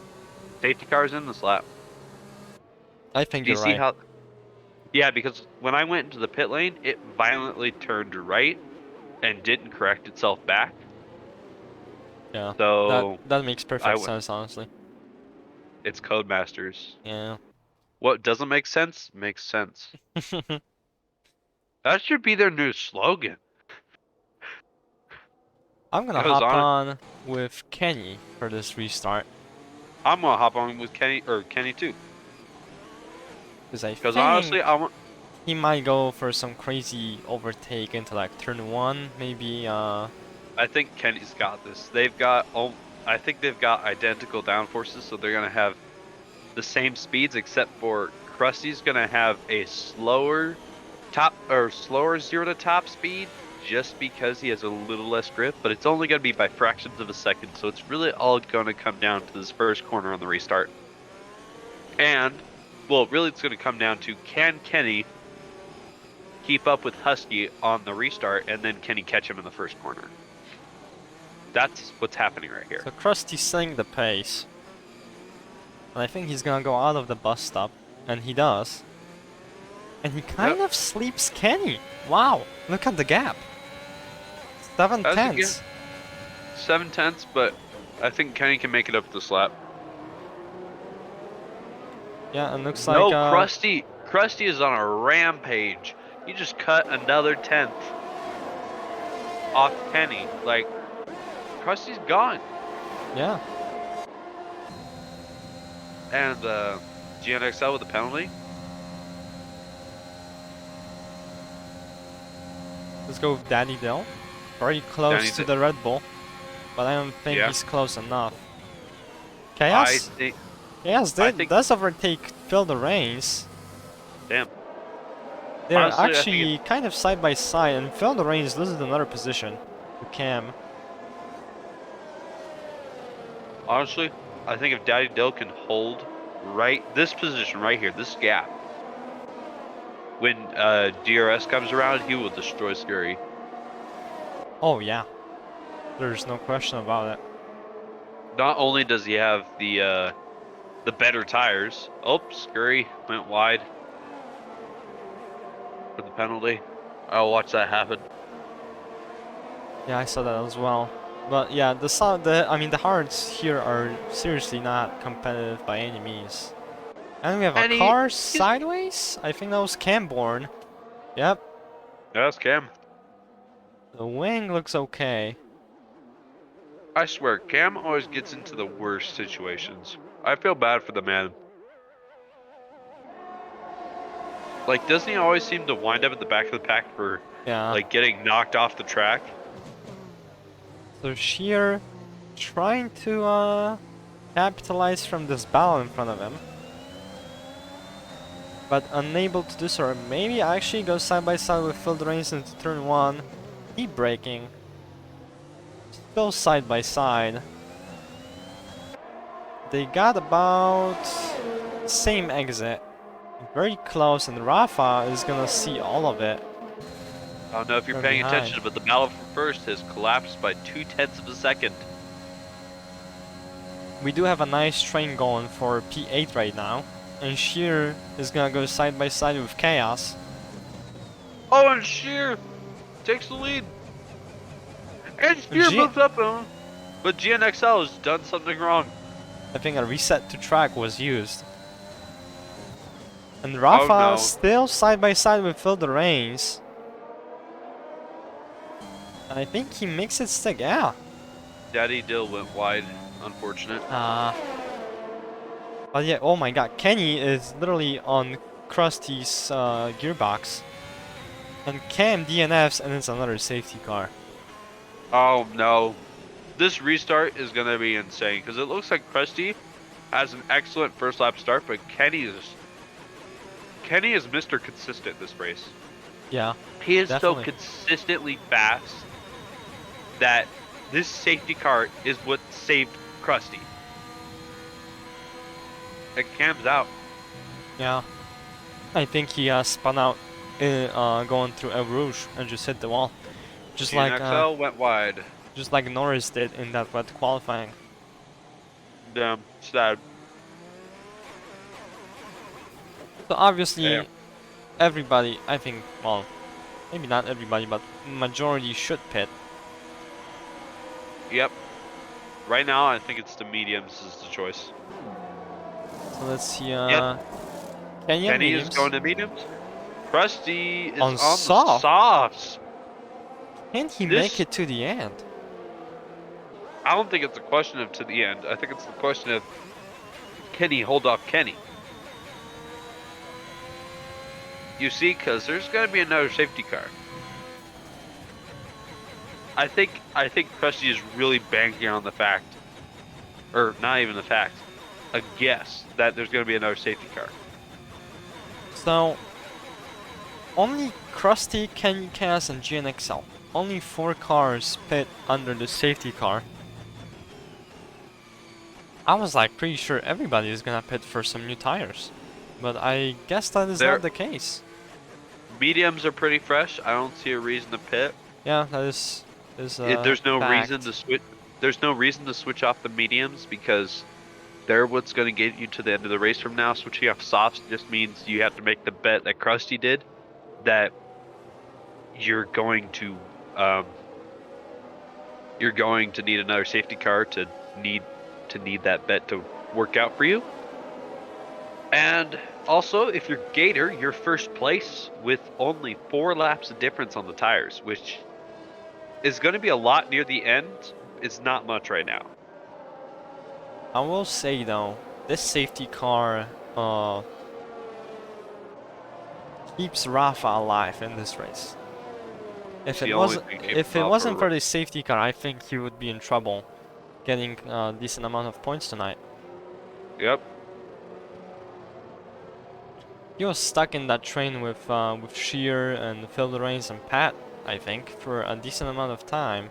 Safety cars in this lap. I think Do you you're see right. how? Yeah, because when I went into the pit lane, it violently turned right and didn't correct itself back. Yeah. So That makes perfect sense, honestly. It's Codemasters. Yeah. What doesn't make sense makes sense. That should be their new slogan. I'm gonna hop on with Kenny for this restart. I'm gonna hop on with Kenny too. Because I Because think honestly, he might go for some crazy overtake into like turn 1, maybe. I think Kenny's got this. I think they've got identical downforces, so they're gonna have the same speeds, except for Krusty's gonna have a slower 0 to top speed. just because he has a little less grip, but it's only going to be by fractions of a second, so it's really all going to come down to this first corner on the restart. And, well, really it's going to come down to, can Kenny keep up with Husky on the restart, and then can he catch him in the first corner? That's what's happening right here. So Krusty's setting the pace. And I think he's gonna go out of the bus stop. And he does. And he kind of sleeps Kenny. Wow, look at the gap. 7 How's it tenths. 7 tenths, but I think Kenny can make it up this lap. Yeah, and looks No, like Krusty is on a rampage. He just cut another 10th off Kenny. Like, Krusty's gone. yeah. And GNXL with a penalty. Let's go with Daddy Dill. Very close Danny to the Red Bull. But I don't think Yeah. he's close enough. I Chaos? think. Chaos I think- does overtake Phil the Reigns. Damn. They're Honestly, I think actually kind of side by side, and Phil the Reigns loses another position to Cam. Honestly, I think if Daddy Dill can hold this position right here, this gap, when DRS comes around, he will destroy Scurry. Oh yeah, there's no question about it. Not only does he have the better tires. Oh, Scurry went wide for the penalty. I'll watch that happen. Yeah, I saw that as well. But yeah, the hards here are seriously not competitive by any means. And we have And a car sideways. I think that was Camborn. Yep, That's Cam. the wing looks okay. I swear, Cam always gets into the worst situations. I feel bad for the man. Like, doesn't he always seem to wind up at the back of the pack for, Yeah. like, getting knocked off the track? So Sheer trying to capitalize from this battle in front of him. But unable to do so, or maybe actually go side by side with Phil Drains into turn 1. Keep braking. Still side by side. They got about same exit. Very close, and Rafa is gonna see all of it. I don't know if you're From paying behind. attention, but the battle for first has collapsed by 0.2 of a second. We do have a nice train going for P8 right now. And Sheer is gonna go side by side with Chaos. Oh, and Sheer takes the lead. And Sheer moves up on him. But GNXL has done something wrong. I think a reset to track was used. And Rafa no. still side by side with Phil the Reigns. And I think he makes it stick, yeah. Daddy Dill went wide, unfortunate. But yeah, oh my god, Kenny is literally on Krusty's gearbox. And Cam DNFs, and it's another safety car. Oh no. This restart is going to be insane because it looks like Krusty has an excellent first lap start, but Kenny is Mr. Consistent this race. Yeah. He is Definitely. so consistently fast that this safety car is what saved Krusty. And Cam's out. Yeah. I think he spun out going through El Rouge and just hit the wall. Just GNXL went wide. just like Norris did in that wet qualifying. Damn, sad. So obviously, Yeah. everybody, I think, well, maybe not everybody, but majority should pit. Yep. Right now, I think it's the mediums is the choice. So let's see, Yep. Kenya Kenny mediums. is going to mediums. Krusty is On on soft. the softs. Can he This- make it to the end? I don't think it's a question of to the end. I think it's the question of can he hold off Kenny? You see, because there's going to be another safety car. I think Krusty is really banking on the fact, or not even the fact, a guess that there's going to be another safety car. So, only Krusty, Kenny, Chaos, and GNXL. only 4 cars pit under the safety car. I was like pretty sure everybody is gonna pit for some new tires, but I guess that is not Their the case. mediums are pretty fresh. I don't see a reason to pit. Yeah, that is a There's no reason fact. to switch. There's no reason to switch off the mediums because they're what's going to get you to the end of the race from now. Switching off softs just means you have to make the bet that Krusty did that you're going to um, you're going to need another safety car to need that bet to work out for you. And also, if you're Gator, you're first place with only 4 laps of difference on the tires, which is going to be a lot near the end. It's not much right now. I will say though, this safety car keeps Rafa alive in this race. It's the only thing keeping If him it up wasn't for. for the safety car, I think he would be in trouble getting a decent amount of points tonight. Yep. He was stuck in that train with Sheer and Phil Lorraine and Pat, I think, for a decent amount of time.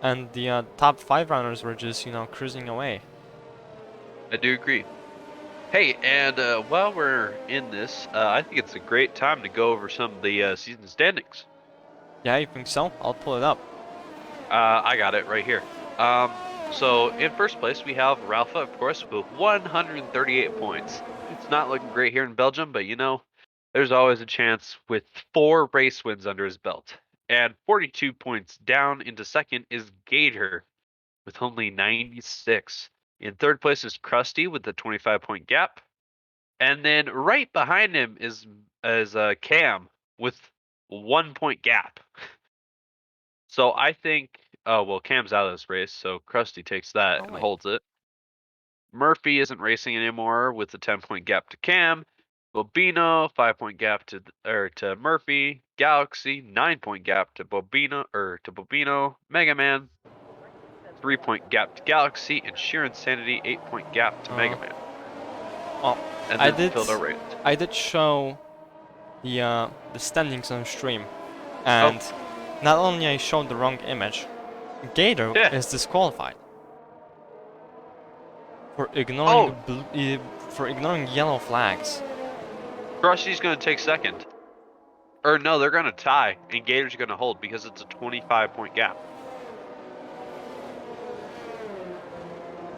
And the top 5 runners were just, you know, cruising away. I do agree. Hey, and while we're in this, I think it's a great time to go over some of the season standings. Yeah, you think so? I'll pull it up. I got it right here. So in first place we have Ralpha, of course, with 138 points. It's not looking great here in Belgium, but you know, there's always a chance with 4 race wins under his belt. And 42 points down into second is Gator with only 96. In third place is Krusty with a 25-point gap. And then right behind him is Cam with 1 point gap. So I think, oh well, Cam's out of this race, so Krusty takes that Oh and wait. holds it. Murphy isn't racing anymore with a 10-point gap to Cam. Bobino 5-point gap to Murphy. Galaxy 9-point gap to Bobino. Mega Man 3-point gap to Galaxy, and Sheer Insanity 8-point gap to Mega Uh, Man. oh, And I then did filled our race. I did show the standings on stream, Oh, and not only I showed the wrong image, Gator yeah. is disqualified for Oh, ignoring yellow flags. Krusty's gonna take second. Or no, they're gonna tie, and Gator's gonna hold because it's a 25-point gap.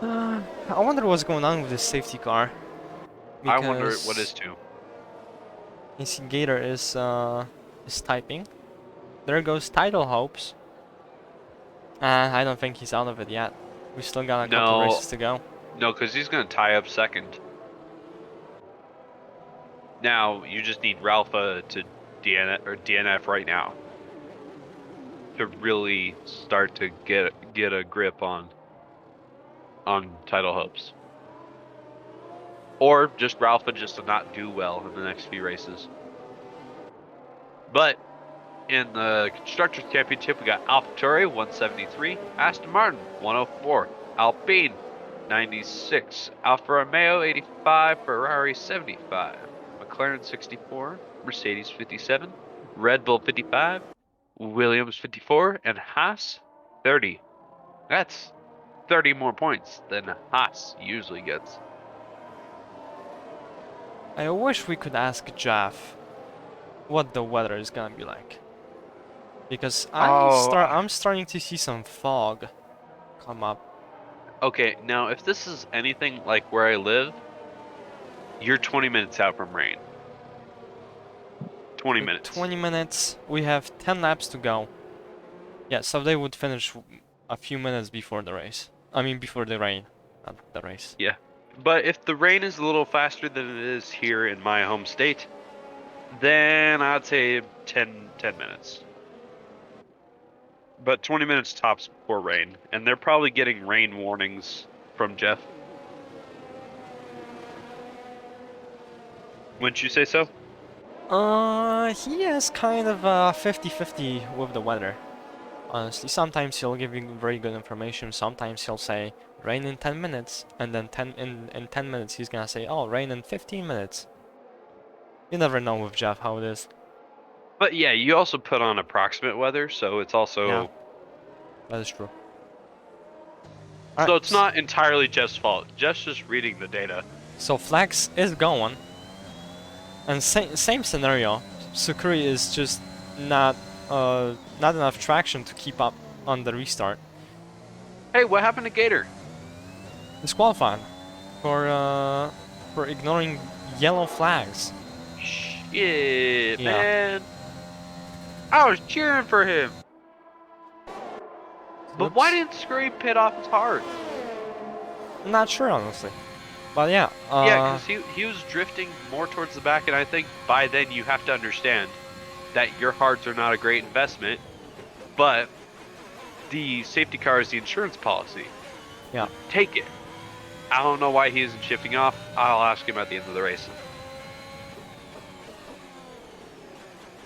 I wonder what's going on with this safety car, I wonder what is because too. you see Gator is typing. There goes title hopes. I don't think he's out of it yet. We still got a couple No, races to go. no, because he's gonna tie up second. Now you just need Ralpha to DNF right now to really start to get a grip on title hopes, or just Ralpha just to not do well in the next few races. But in the Constructors Championship, we got AlphaTauri 173, Aston Martin 104, Alpine 96, Alfa Romeo 85, Ferrari 75, McLaren 64, Mercedes 57, Red Bull 55, Williams 54, and Haas 30. That's 30 more points than Haas usually gets. I wish we could ask Jeff what the weather is gonna be like, because Oh, I'm starting to see some fog come up. okay. Now, if this is anything like where I live, you're 20 minutes out from rain. 20 With minutes. 20 minutes, we have 10 laps to go. Yeah, so they would finish a few minutes before the race. I mean, before the rain, not the race. Yeah. But if the rain is a little faster than it is here in my home state, then I'd say 10 minutes. But 20 minutes tops before rain. And they're probably getting rain warnings from Jeff. Wouldn't you say so? He is kind of 50-50 with the weather. Honestly, sometimes he'll give you very good information. Sometimes he'll say rain in 10 minutes, and then in 10 minutes he's gonna say, oh, rain in 15 minutes. You never know with Jeff how it is. But yeah, you also put on approximate weather, so it's also Yeah. That is true. so Alright, it's not entirely Jeff's fault. Jeff's just reading the data. so Flex is going. And same scenario. Sukuri is just not not enough traction to keep up on the restart. Hey, what happened to Gator? Disqualified for ignoring yellow flags. Shit, Yeah. man. I was cheering for him. But why didn't Scurry pit off his hard? Not sure honestly. But yeah, Yeah, because he was drifting more towards the back, and I think by then you have to understand that your hards are not a great investment, but the safety car is the insurance policy. yeah. Take it. I don't know why he isn't shifting off. I'll ask him at the end of the race.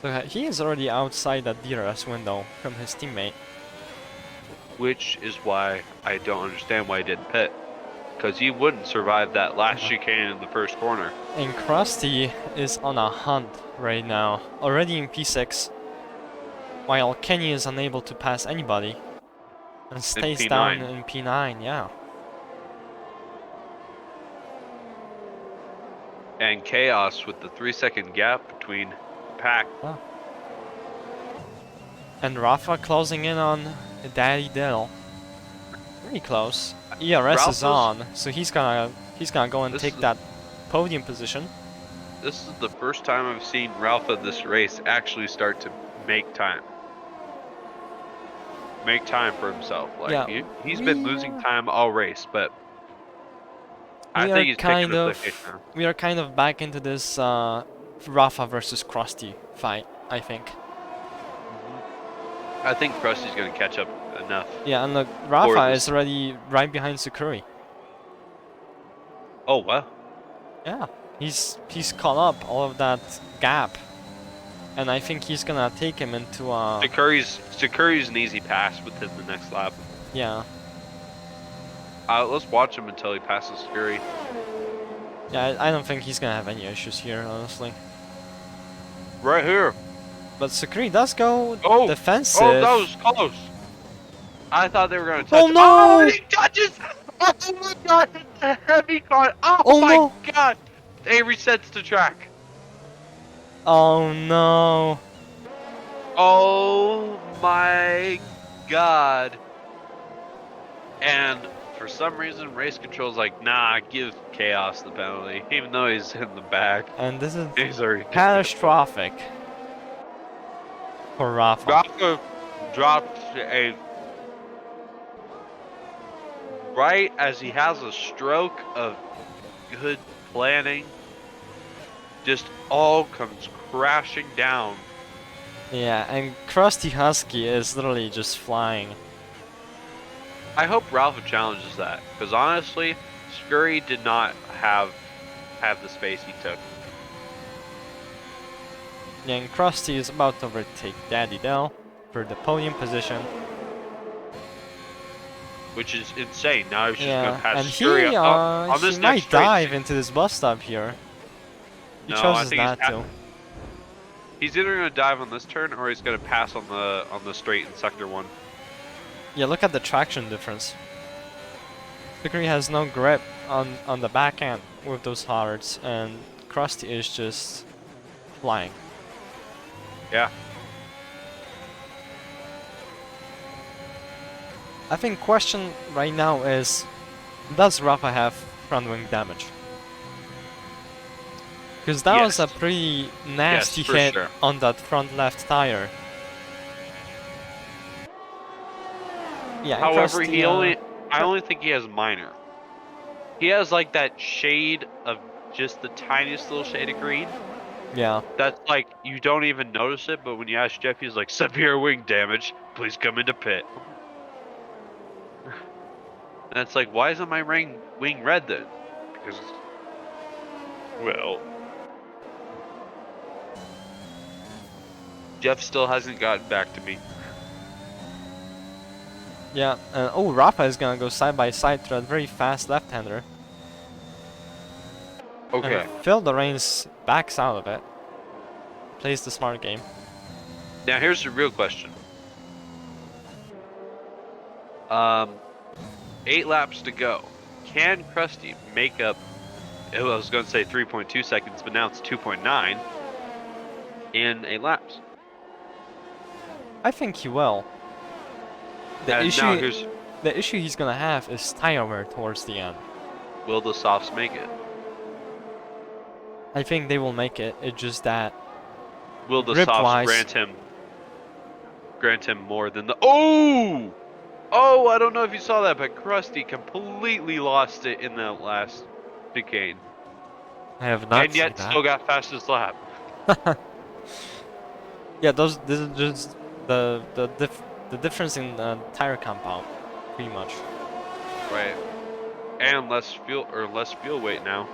So he is already outside that DRS window from his teammate. Which is why I don't understand why he didn't pit. Because he wouldn't survive that last chicane in the first corner. And Krusty is on a hunt right now, already in P6, while Kenny is unable to pass anybody and stays P9. down in P9, yeah. And Chaos with the 3-second gap between pack. Oh. And Rafa closing in on Daddy Dill. Pretty close. ERS is on, so he's gonna go and take that podium position. This is the first time I've seen Ralph at this race actually start to make time. Make time for himself. Like Yeah, he's been losing time all race, but I think he's picking up the pace now. We are kind of back into this Rafa versus Krusty fight, I think. I think Krusty's gonna catch up enough. Yeah, and look, Rafa is already right behind Sukuri. Oh wow. Yeah, he's caught up all of that gap, and I think he's gonna take him into Sukuri's an easy pass within the next lap. Yeah. Let's watch him until he passes Sukuri. Yeah, I don't think he's gonna have any issues here, honestly. Right here. But Sukuri does go defensive. Oh, that was close. I thought they were gonna touch. Oh no! Oh, he touches! Oh my god, it's a heavy car. Oh my no. god! It resets the track. Oh no! Oh my god! And for some reason, race control's like, nah, give Chaos the penalty, even though he's in the back. And this is He's already catastrophic for Rafa. Rafa drops a right as he has a stroke of good planning. Just all comes crashing down. Yeah, and Krusty Husky is literally just flying. I hope Ralph challenges that, because honestly, Scurry did not have the space he took. Yeah, and Krusty is about to overtake Daddy Dell for the podium position. Which is insane. Now he's just Yeah, going to pass and Scurry on this he next might straight. dive into this bus stop here. He No, I chooses think not to. He's either going to dive on this turn or he's going to pass on the straight in sector 1. Yeah, look at the traction difference. Sukuri has no grip on the back end with those hards, and Krusty is just flying. Yeah. I think question right now is, does Rafa have front wing damage? Because that was a pretty nasty hit on that front left tire. Yeah. However, I only think he has minor. He has like that shade of just the tiniest little shade of green. Yeah. That's like, you don't even notice it, but when you ask Jeff, he's like, severe wing damage, please come into pit. And it's like, why isn't my wing red then? Because, well, Jeff still hasn't gotten back to me. Yeah, oh, Rafa is gonna go side by side through a very fast left-hander. Okay. And Phil the Reins backs out of it. Plays the smart game. Now here's the real question. 8 laps to go. Can Krusty make up? I was going to say 3.2 seconds, but now it's 2.9 in 8 laps. I think he will. And now here's, The issue he's gonna have is tire wear towards the end. will the softs make it? I think they will make it. It's just that Will the grip-wise, softs grant him more than the? Oh, I don't know if you saw that, but Krusty completely lost it in that last chicane, I have not and seen yet still got fastest lap. that. Yeah, this is just the difference in tire compound, pretty much. Right. And less fuel weight now.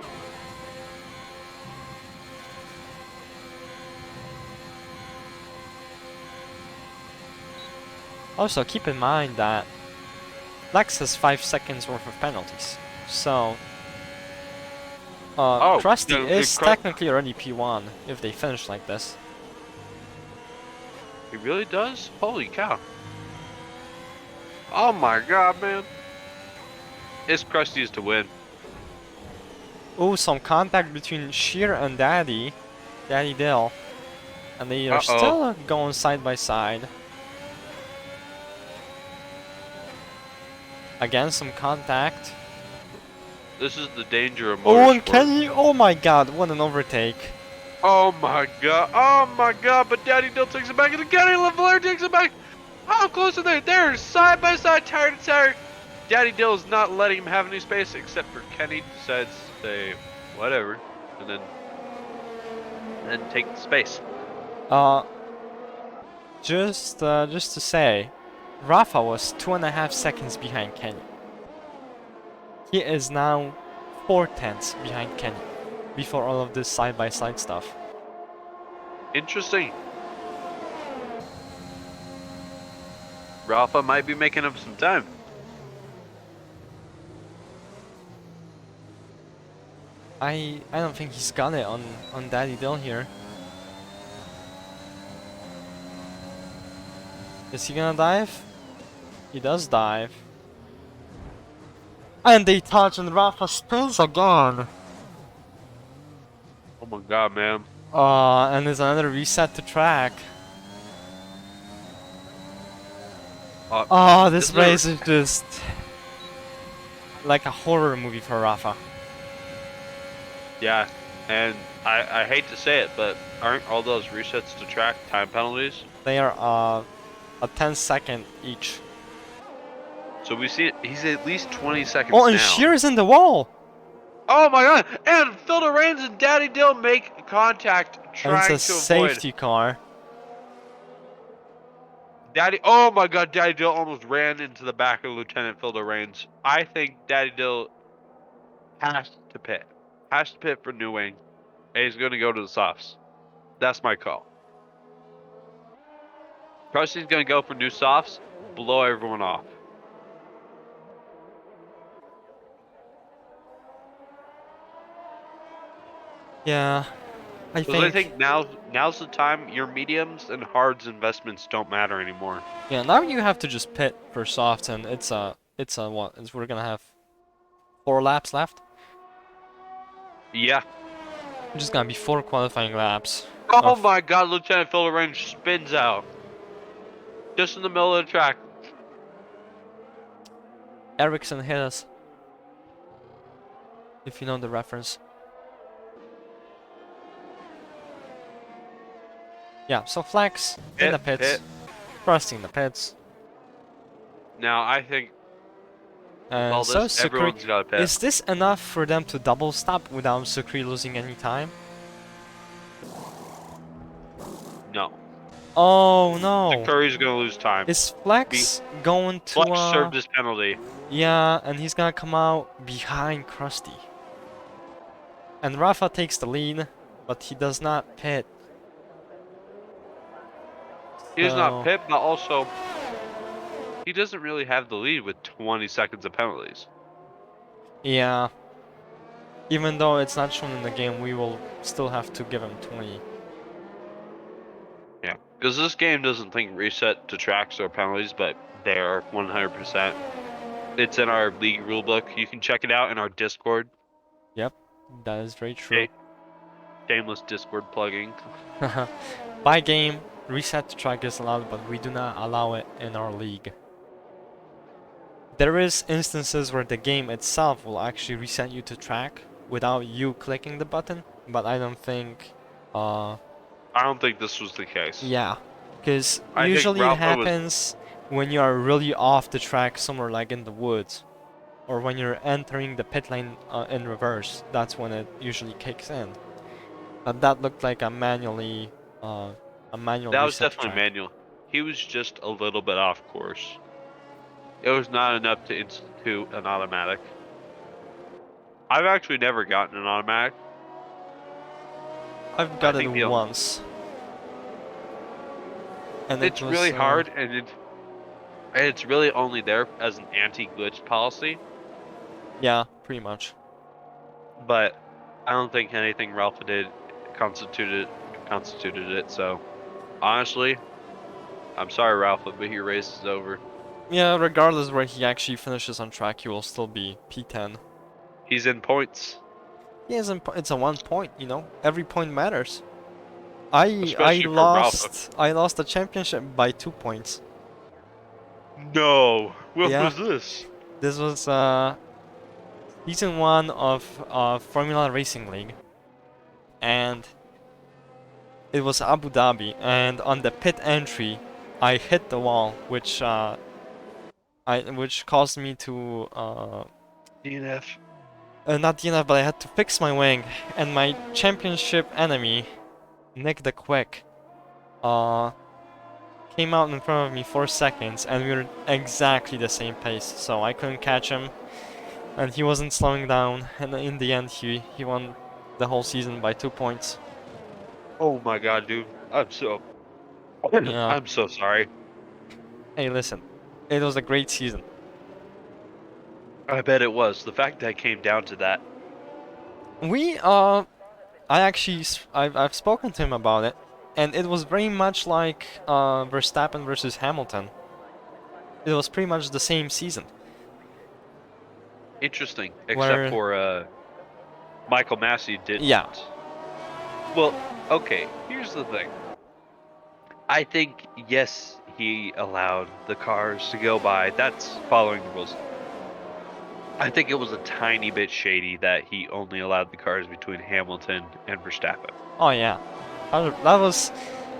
Also, keep in mind that Lex has 5 seconds worth of penalties, so Krusty no, is technically already P1 if they finish like this. He really does? Holy cow. Oh my god, man. It's Krusty's to win. Oh, some contact between Sheer and Daddy Dill, and they are still going side by side. Again, some contact. This is the danger of motorsport. Oh, and Kenny! Oh my god, what an overtake! Oh my god, but Daddy Dill takes it back, and Kenny LaFleur takes it back! How close are they? They're side by side, tire to tire! Daddy Dill is not letting him have any space, except for Kenny decides to say, whatever, and then take the space. Just to say, Rafa was 2.5 seconds behind Kenny. He is now 4/10 behind Kenny, before all of this side-by-side stuff. Interesting. Rafa might be making up some time. I don't think he's got it on Daddy Dill here. Is he gonna dive? He does dive. And they touch and Rafa spins again. Oh my god, man. And there's another reset to track. This race is just like a horror movie for Rafa. Yeah, and I hate to say it, but aren't all those resets to track time penalties? They are a 10-second each. So we see he's at least 20 seconds Oh, and now. Shear's in the wall! Oh my god! And Phil Rains and Daddy Dill make contact And trying it's a to safety avoid. car. Oh my god, Daddy Dill almost ran into the back of Lieutenant Phil Rains. I think Daddy Dill has to pit. Has to pit for New Wing. And he's going to go to the softs. That's my call. Krusty's going to go for new softs, blow everyone off. Yeah, I think now's the time. Your mediums and hards investments don't matter anymore. yeah, now you have to just pit for soft, and it's a what? We're gonna have 4 laps left. Yeah. It's just gonna be 4 qualifying laps. Oh my god, Lieutenant Phil Range spins out. Just in the middle of the track. Ericsson hit us. If you know the reference. Yeah, so Flex in the pits. Krusty in the pits. Now I think And all so this, everyone's got a pit. is this enough for them to double stop without Sukri losing any time? No. Oh no! Curry's gonna lose time. Is Flex going to Flex served his penalty. Yeah, and he's gonna come out behind Krusty. And Rafa takes the lead, but he does not pit. He does not pit, but also he doesn't really have the lead with 20 seconds of penalties. Yeah. Even though it's not shown in the game, we will still have to give him 20. Yeah. Because this game doesn't think reset to tracks or penalties, but they are 100%. It's in our league rulebook. You can check it out in our Discord. Yep, that is very true. Shameless Discord plugging. By game, reset to track is allowed, but we do not allow it in our league. There is instances where the game itself will actually reset you to track without you clicking the button, but I don't think, I don't think this was the case. yeah, because I think usually it Ralph was happens when you are really off the track somewhere like in the woods, or when you're entering the pit lane in reverse. That's when it usually kicks in. But that looked like a manual that was reset to definitely track. manual. He was just a little bit off course. It was not enough to institute an automatic. I've actually never gotten an automatic. I've I got it think once, and it it's was really hard, and it's really only there as an anti-glitch policy. yeah, pretty much. But I don't think anything Ralph did constituted it. So honestly, I'm sorry, Ralph, but your race is over. Yeah, regardless where he actually finishes on track, he will still be P10. He's in points, He isn't. It's a 1 point. You know, every point matters. I especially for Ralph. lost the championship by 2 points. No, what Yeah, was this? this was season 1 of Formula Racing League, and it was Abu Dhabi. And on the pit entry, I hit the wall, which caused me to DNF. not DNF, but I had to fix my wing, and my championship enemy, Nick the Quick, uh, came out in front of me 4 seconds, and we were exactly the same pace, so I couldn't catch him, and he wasn't slowing down, and in the end, he won the whole season by 2 points. Oh my god, dude. Yeah. I'm so sorry. Hey, listen, it was a great season. I bet it was. The fact that it came down to that. I've spoken to him about it, and it was very much like Verstappen versus Hamilton. It was pretty much the same season. Interesting. Except Where, for Michael Massey yeah, didn't. Well, okay, here's the thing. I think, yes, he allowed the cars to go by. That's following the rules. I think it was a tiny bit shady that he only allowed the cars between Hamilton and Verstappen. oh yeah, that was.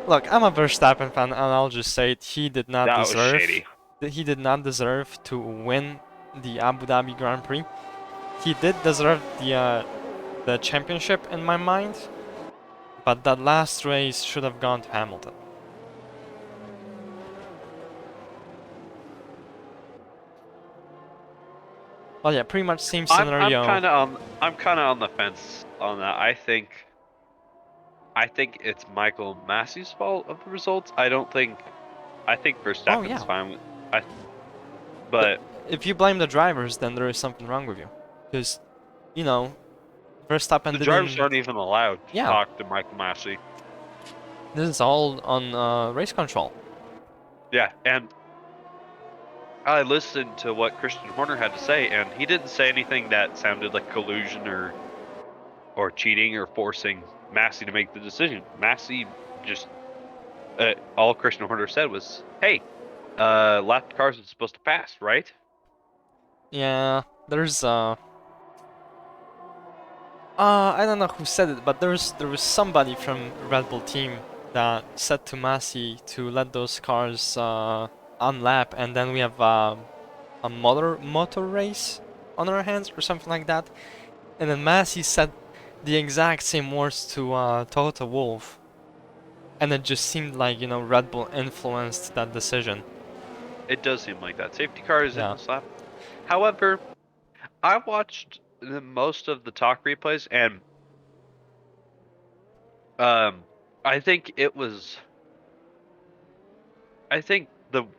Look, I'm a Verstappen fan, and I'll just say it. That was shady. He did not deserve to win the Abu Dhabi Grand Prix. He did deserve the championship in my mind, but that last race should have gone to Hamilton. Well, yeah, pretty much same scenario. I'm kind of on the fence on that. I think it's Michael Massey's fault of the results. I think Oh Verstappen's yeah, fine with but if you blame the drivers, then there is something wrong with you, because you know Verstappen the drivers didn't. aren't even allowed to Yeah, talk to Michael Massey. this is all on race control. Yeah, and I listened to what Christian Horner had to say, and he didn't say anything that sounded like collusion or cheating or forcing Massey to make the decision. Massey just all Christian Horner said was, "Hey, lap cars are supposed to pass, right?" Yeah, there's I don't know who said it, but there was somebody from Red Bull team that said to Massey to let those cars unlap, and then we have a motor race on our hands or something like that. And then Massey said the exact same words to Toto Wolff, and it just seemed like Red Bull influenced that decision. It does seem like that. Safety car is in Yeah. the slap. However, I watched most of the talk replays, and um, I think it was. I think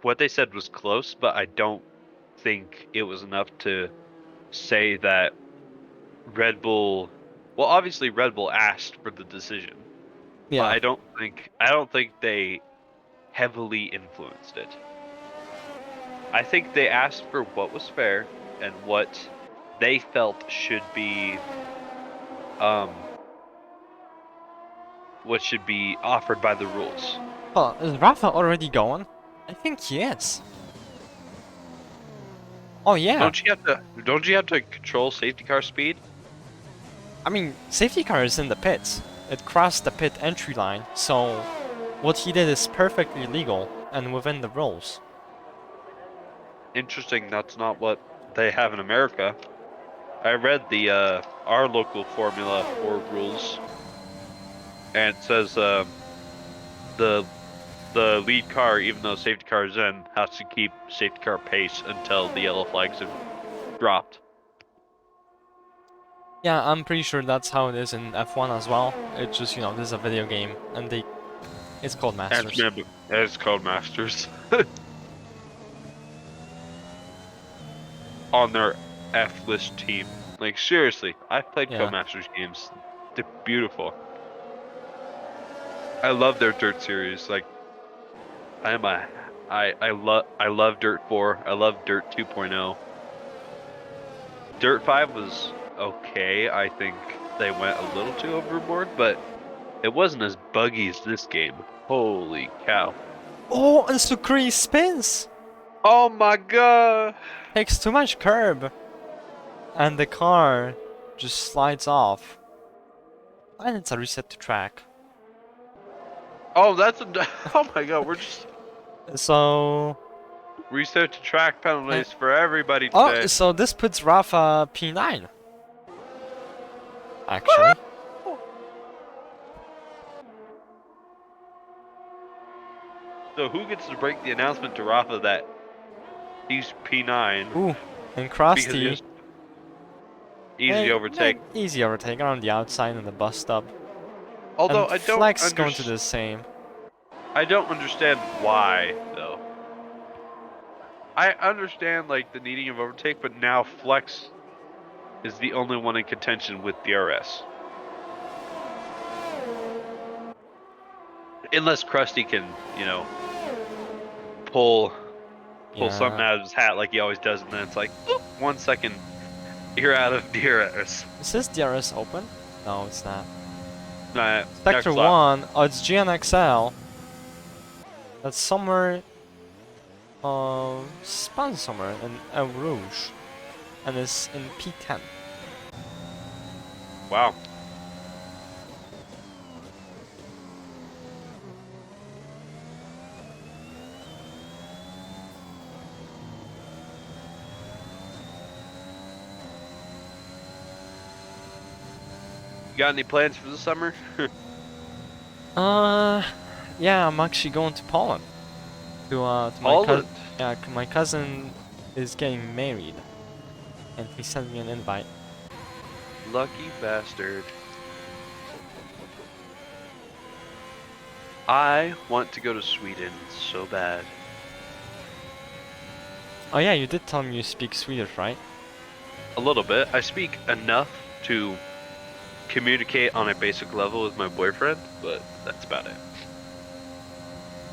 what they said was close, but I don't think it was enough to say that Red Bull. Well, obviously Red Bull asked for the decision, but Yeah. I don't think they heavily influenced it. I think they asked for what was fair and what they felt should be what should be offered by the rules. Oh, is Rafa already going? I think he is. Oh yeah. Don't you have to control safety car speed? I mean, safety car is in the pits. It crossed the pit entry line, so what he did is perfectly legal and within the rules. Interesting, that's not what they have in America. I read the our local Formula 4 rules, and it says the lead car, even though safety car is in, has to keep safety car pace until the yellow flags have dropped. Yeah, I'm pretty sure that's how it is in F1 as well. It's just, you know, this is a video game and it's called Masters. It's called Masters. On their F-list team. Like, seriously, I've played Yeah. Co-Masters games. They're beautiful. I love their Dirt series. Like, I love Dirt 4. I love Dirt 2.0. Dirt 5 was okay. I think they went a little too overboard, but it wasn't as buggy as this game. Holy cow. Oh, and Sucre spins! Oh my god! Takes too much curb. And the car just slides off. And it's a reset to track. Oh, oh my god, we're just So... reset to track penalties for everybody Oh, today. so this puts Rafa P9. Actually. So who gets to break the announcement to Rafa that he's P9? Ooh, and Because he Krusty. has easy overtake. Easy overtake around the outside and the bus stop. Although and I don't Flex is going to do the same. I don't understand why though. I understand like the needing of overtake, but now Flex is the only one in contention with DRS. Unless Krusty can, you know, pull something out of his hat like he always does, and then it's like, "Oop, 1 second, you're out of DRS." Is this DRS open? No, it's not. Nah, Sector 1, oh, it's GNXL. That's somewhere, spun somewhere in El Rouge. And it's in P10. Wow. You got any plans for the summer? Yeah, I'm actually going to Poland. To my Poland? yeah, my cousin is getting married. And he sent me an invite. Lucky bastard. I want to go to Sweden so bad. Oh yeah, you did tell me you speak Swedish, right? A little bit. I speak enough to communicate on a basic level with my boyfriend, but that's about it.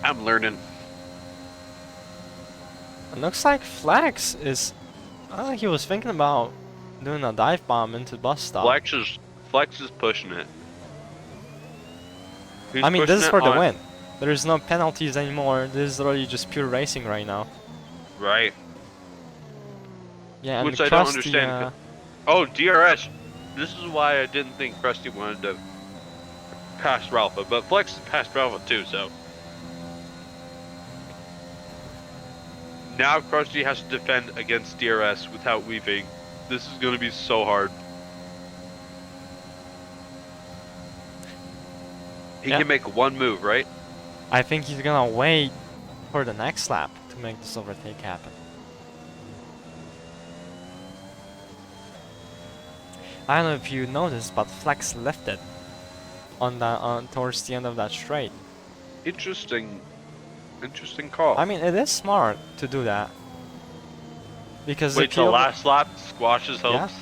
I'm learning. It looks like Flex is... he was thinking about doing a dive bomb into bus stop. Flex is pushing it. Who's I mean, this is pushing for it the on- win. There's no penalties anymore. This is really just pure racing right now. Right. Yeah, and Which I don't Krusty, understand. Oh, DRS. This is why I didn't think Krusty wanted to pass Ralpha, but Flex has passed Ralpha too, so. Now Krusty has to defend against DRS without weaving. This is going to be so hard. He Yeah. can make one move, right? I think he's gonna wait for the next lap to make this overtake happen. I don't know if you noticed, but Flex lifted on towards the end of that straight. Interesting call. I mean, it is smart to do that. Because Wait if till he last lap, squashes hopes.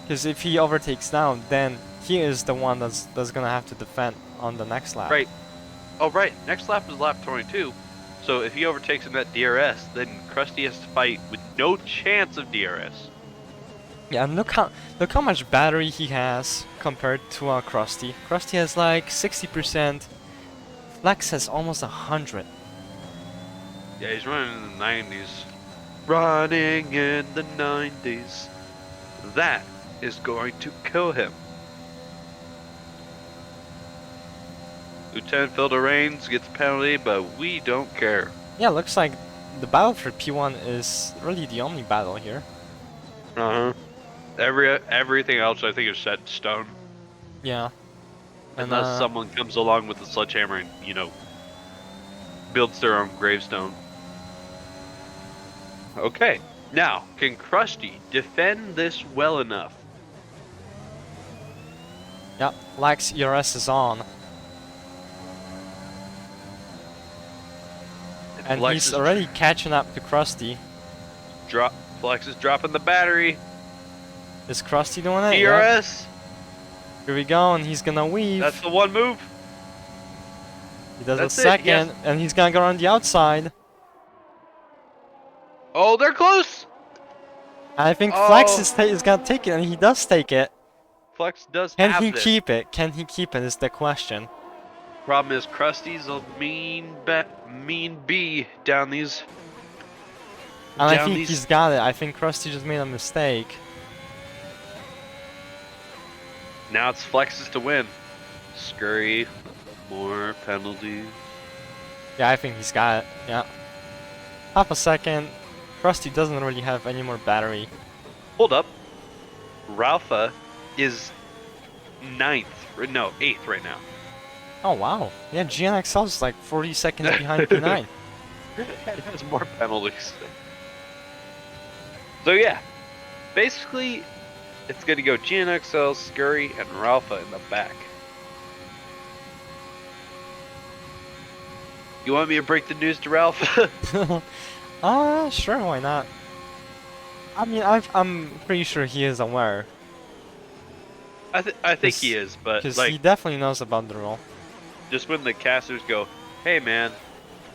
Because if he overtakes now, then he is the one that's gonna have to defend on the next lap. Right. Oh, right. Next lap is lap 22. So if he overtakes him at DRS, then Krusty has to fight with no chance of DRS. Yeah, and look how much battery he has compared to Krusty. Krusty has like 60%. Flex has almost 100. Yeah, he's running in the 90s. Running in the 90s. That is going to kill him. Lieutenant Filter Reigns gets a penalty, but we don't care. Yeah, looks like the battle for P1 is really the only battle here. Uh-huh. Everything else I think is set in stone. Yeah. And Unless someone comes along with a sledgehammer and, builds their own gravestone. Okay. Now, can Krusty defend this well enough? yeah, Flex ERS is on. And Flex he's is already catching up to Krusty. Flex is dropping the battery. Is Krusty doing it? Yeah. DRS. Here we go, and he's gonna weave. That's the one move. He does That's a it, second, yes. and he's gonna go around the outside. Oh, they're close. I think Oh. Flex is gonna take it, and he does take it. Flex does Can have he this. keep it? Can he keep it is the question. Problem is, Krusty's a mean bee down these. And I down think these. he's got it. I think Krusty just made a mistake. Now it's Flex's to win. Scurry, more penalties. Yeah, I think he's got it. Yeah. Half a second. Krusty doesn't really have any more battery. Hold up. Ralpha is 8th right now. Oh wow. Yeah, GNXL is like 40 seconds behind P9. It has more penalties. So yeah, basically, it's gonna go GNXL, Scurry, and Ralpha in the back. You want me to break the news to Ralph? Sure, why not? I mean, I'm pretty sure he is aware. I think he is, but Because like, he definitely knows about the rule. just when the casters go, "Hey man,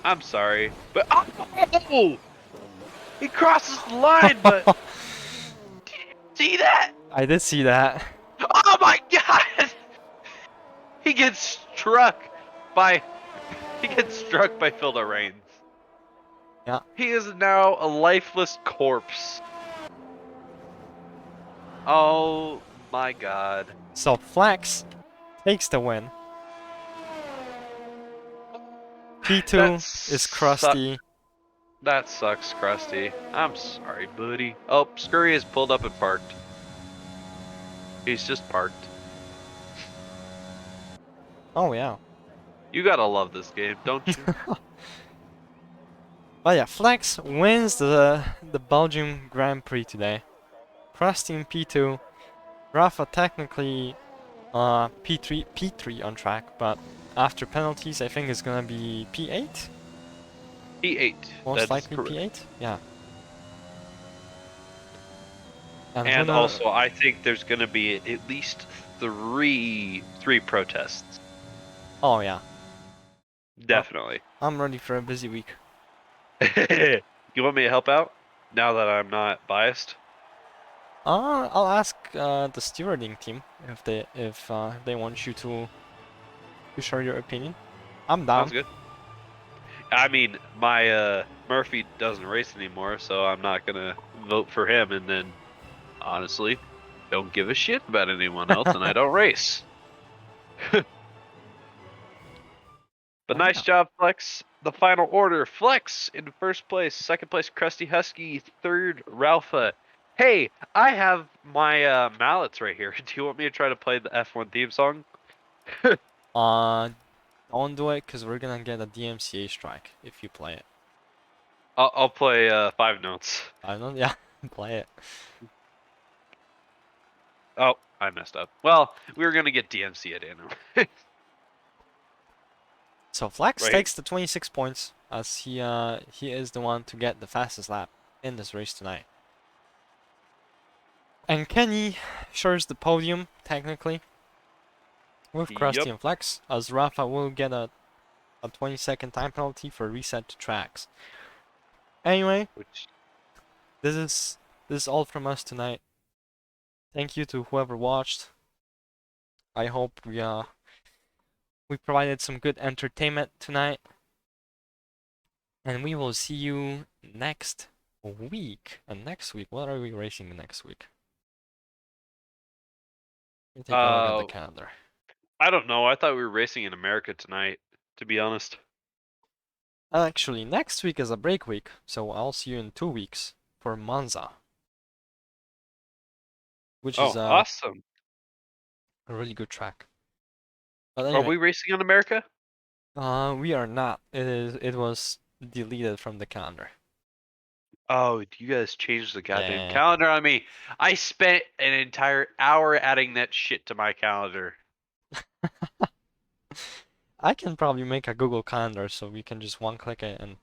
I'm sorry, but oh, he crosses the line, but did you see that? I did see that. Oh my god! He gets struck by Filter Reigns. Yeah. He is now a lifeless corpse. Oh my god. So Flex takes the win. P2 That is Krusty. That sucks, Krusty. I'm sorry, buddy. Oh, Scurry is pulled up and parked. He's just parked. Oh yeah. You gotta love this game, don't you? But yeah, Flex wins the Belgium Grand Prix today. Krusty in P2. Rafa technically P3 on track, but after penalties I think it's gonna be P8. P8. Most That's likely correct. P8. Yeah. And And who also, I think there's gonna be at least three protests. Oh yeah. Definitely. I'm ready for a busy week. You want me to help out? Now that I'm not biased? I'll ask the stewarding team if they want you to share your opinion. I'm down. Sounds good. I mean, my Murphy doesn't race anymore, so I'm not gonna vote for him. And then, honestly, don't give a shit about anyone else, and I don't race. But nice job, Flex. The final order: Flex in first place, second place Krusty Husky, third Ralpha. Hey, I have my mallets right here. Do you want me to try to play the F1 theme song? Don't do it because we're gonna get a DMCA strike if you play it. I'll play 5 notes. I don't. Yeah, play it. Oh, I messed up. Well, we were gonna get DMC at anyway. So Flex Right. takes the 26 points as he is the one to get the fastest lap in this race tonight. And Kenny shares the podium technically with Krusty Yup. and Flex, as Rafa will get a a 20-second time penalty for reset to tracks. Anyway, Which this is all from us tonight. Thank you to whoever watched. I hope we provided some good entertainment tonight. And we will see you next week. And next week, what are we racing next week? Let me take a look at the calendar. I don't know. I thought we were racing in America tonight, to be honest. Actually, next week is a break week, so I'll see you in 2 weeks for Monza, which is Oh, awesome. a really good track. But Are anyway, we racing on America? we are not. It was deleted from the calendar. Oh, you guys changed the goddamn Yeah. calendar on me. I spent an entire hour adding that shit to my calendar. I can probably make a Google Calendar so we can just one click it and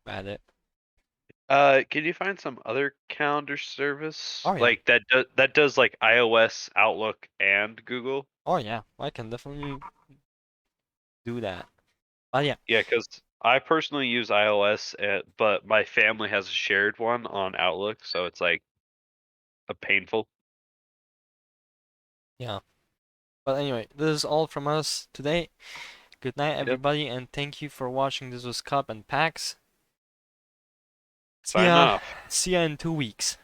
add it. Can you find some other calendar service Oh yeah. like that does like iOS, Outlook, and Google? Oh yeah. I can definitely do that. But yeah. Yeah, because I personally use iOS, but my family has a shared one on Outlook, so it's like a painful. Yeah. But anyway, this is all from us today. Good night, Yep. everybody, and thank you for watching. This was Cup and Pax. Sign off. See ya in 2 weeks.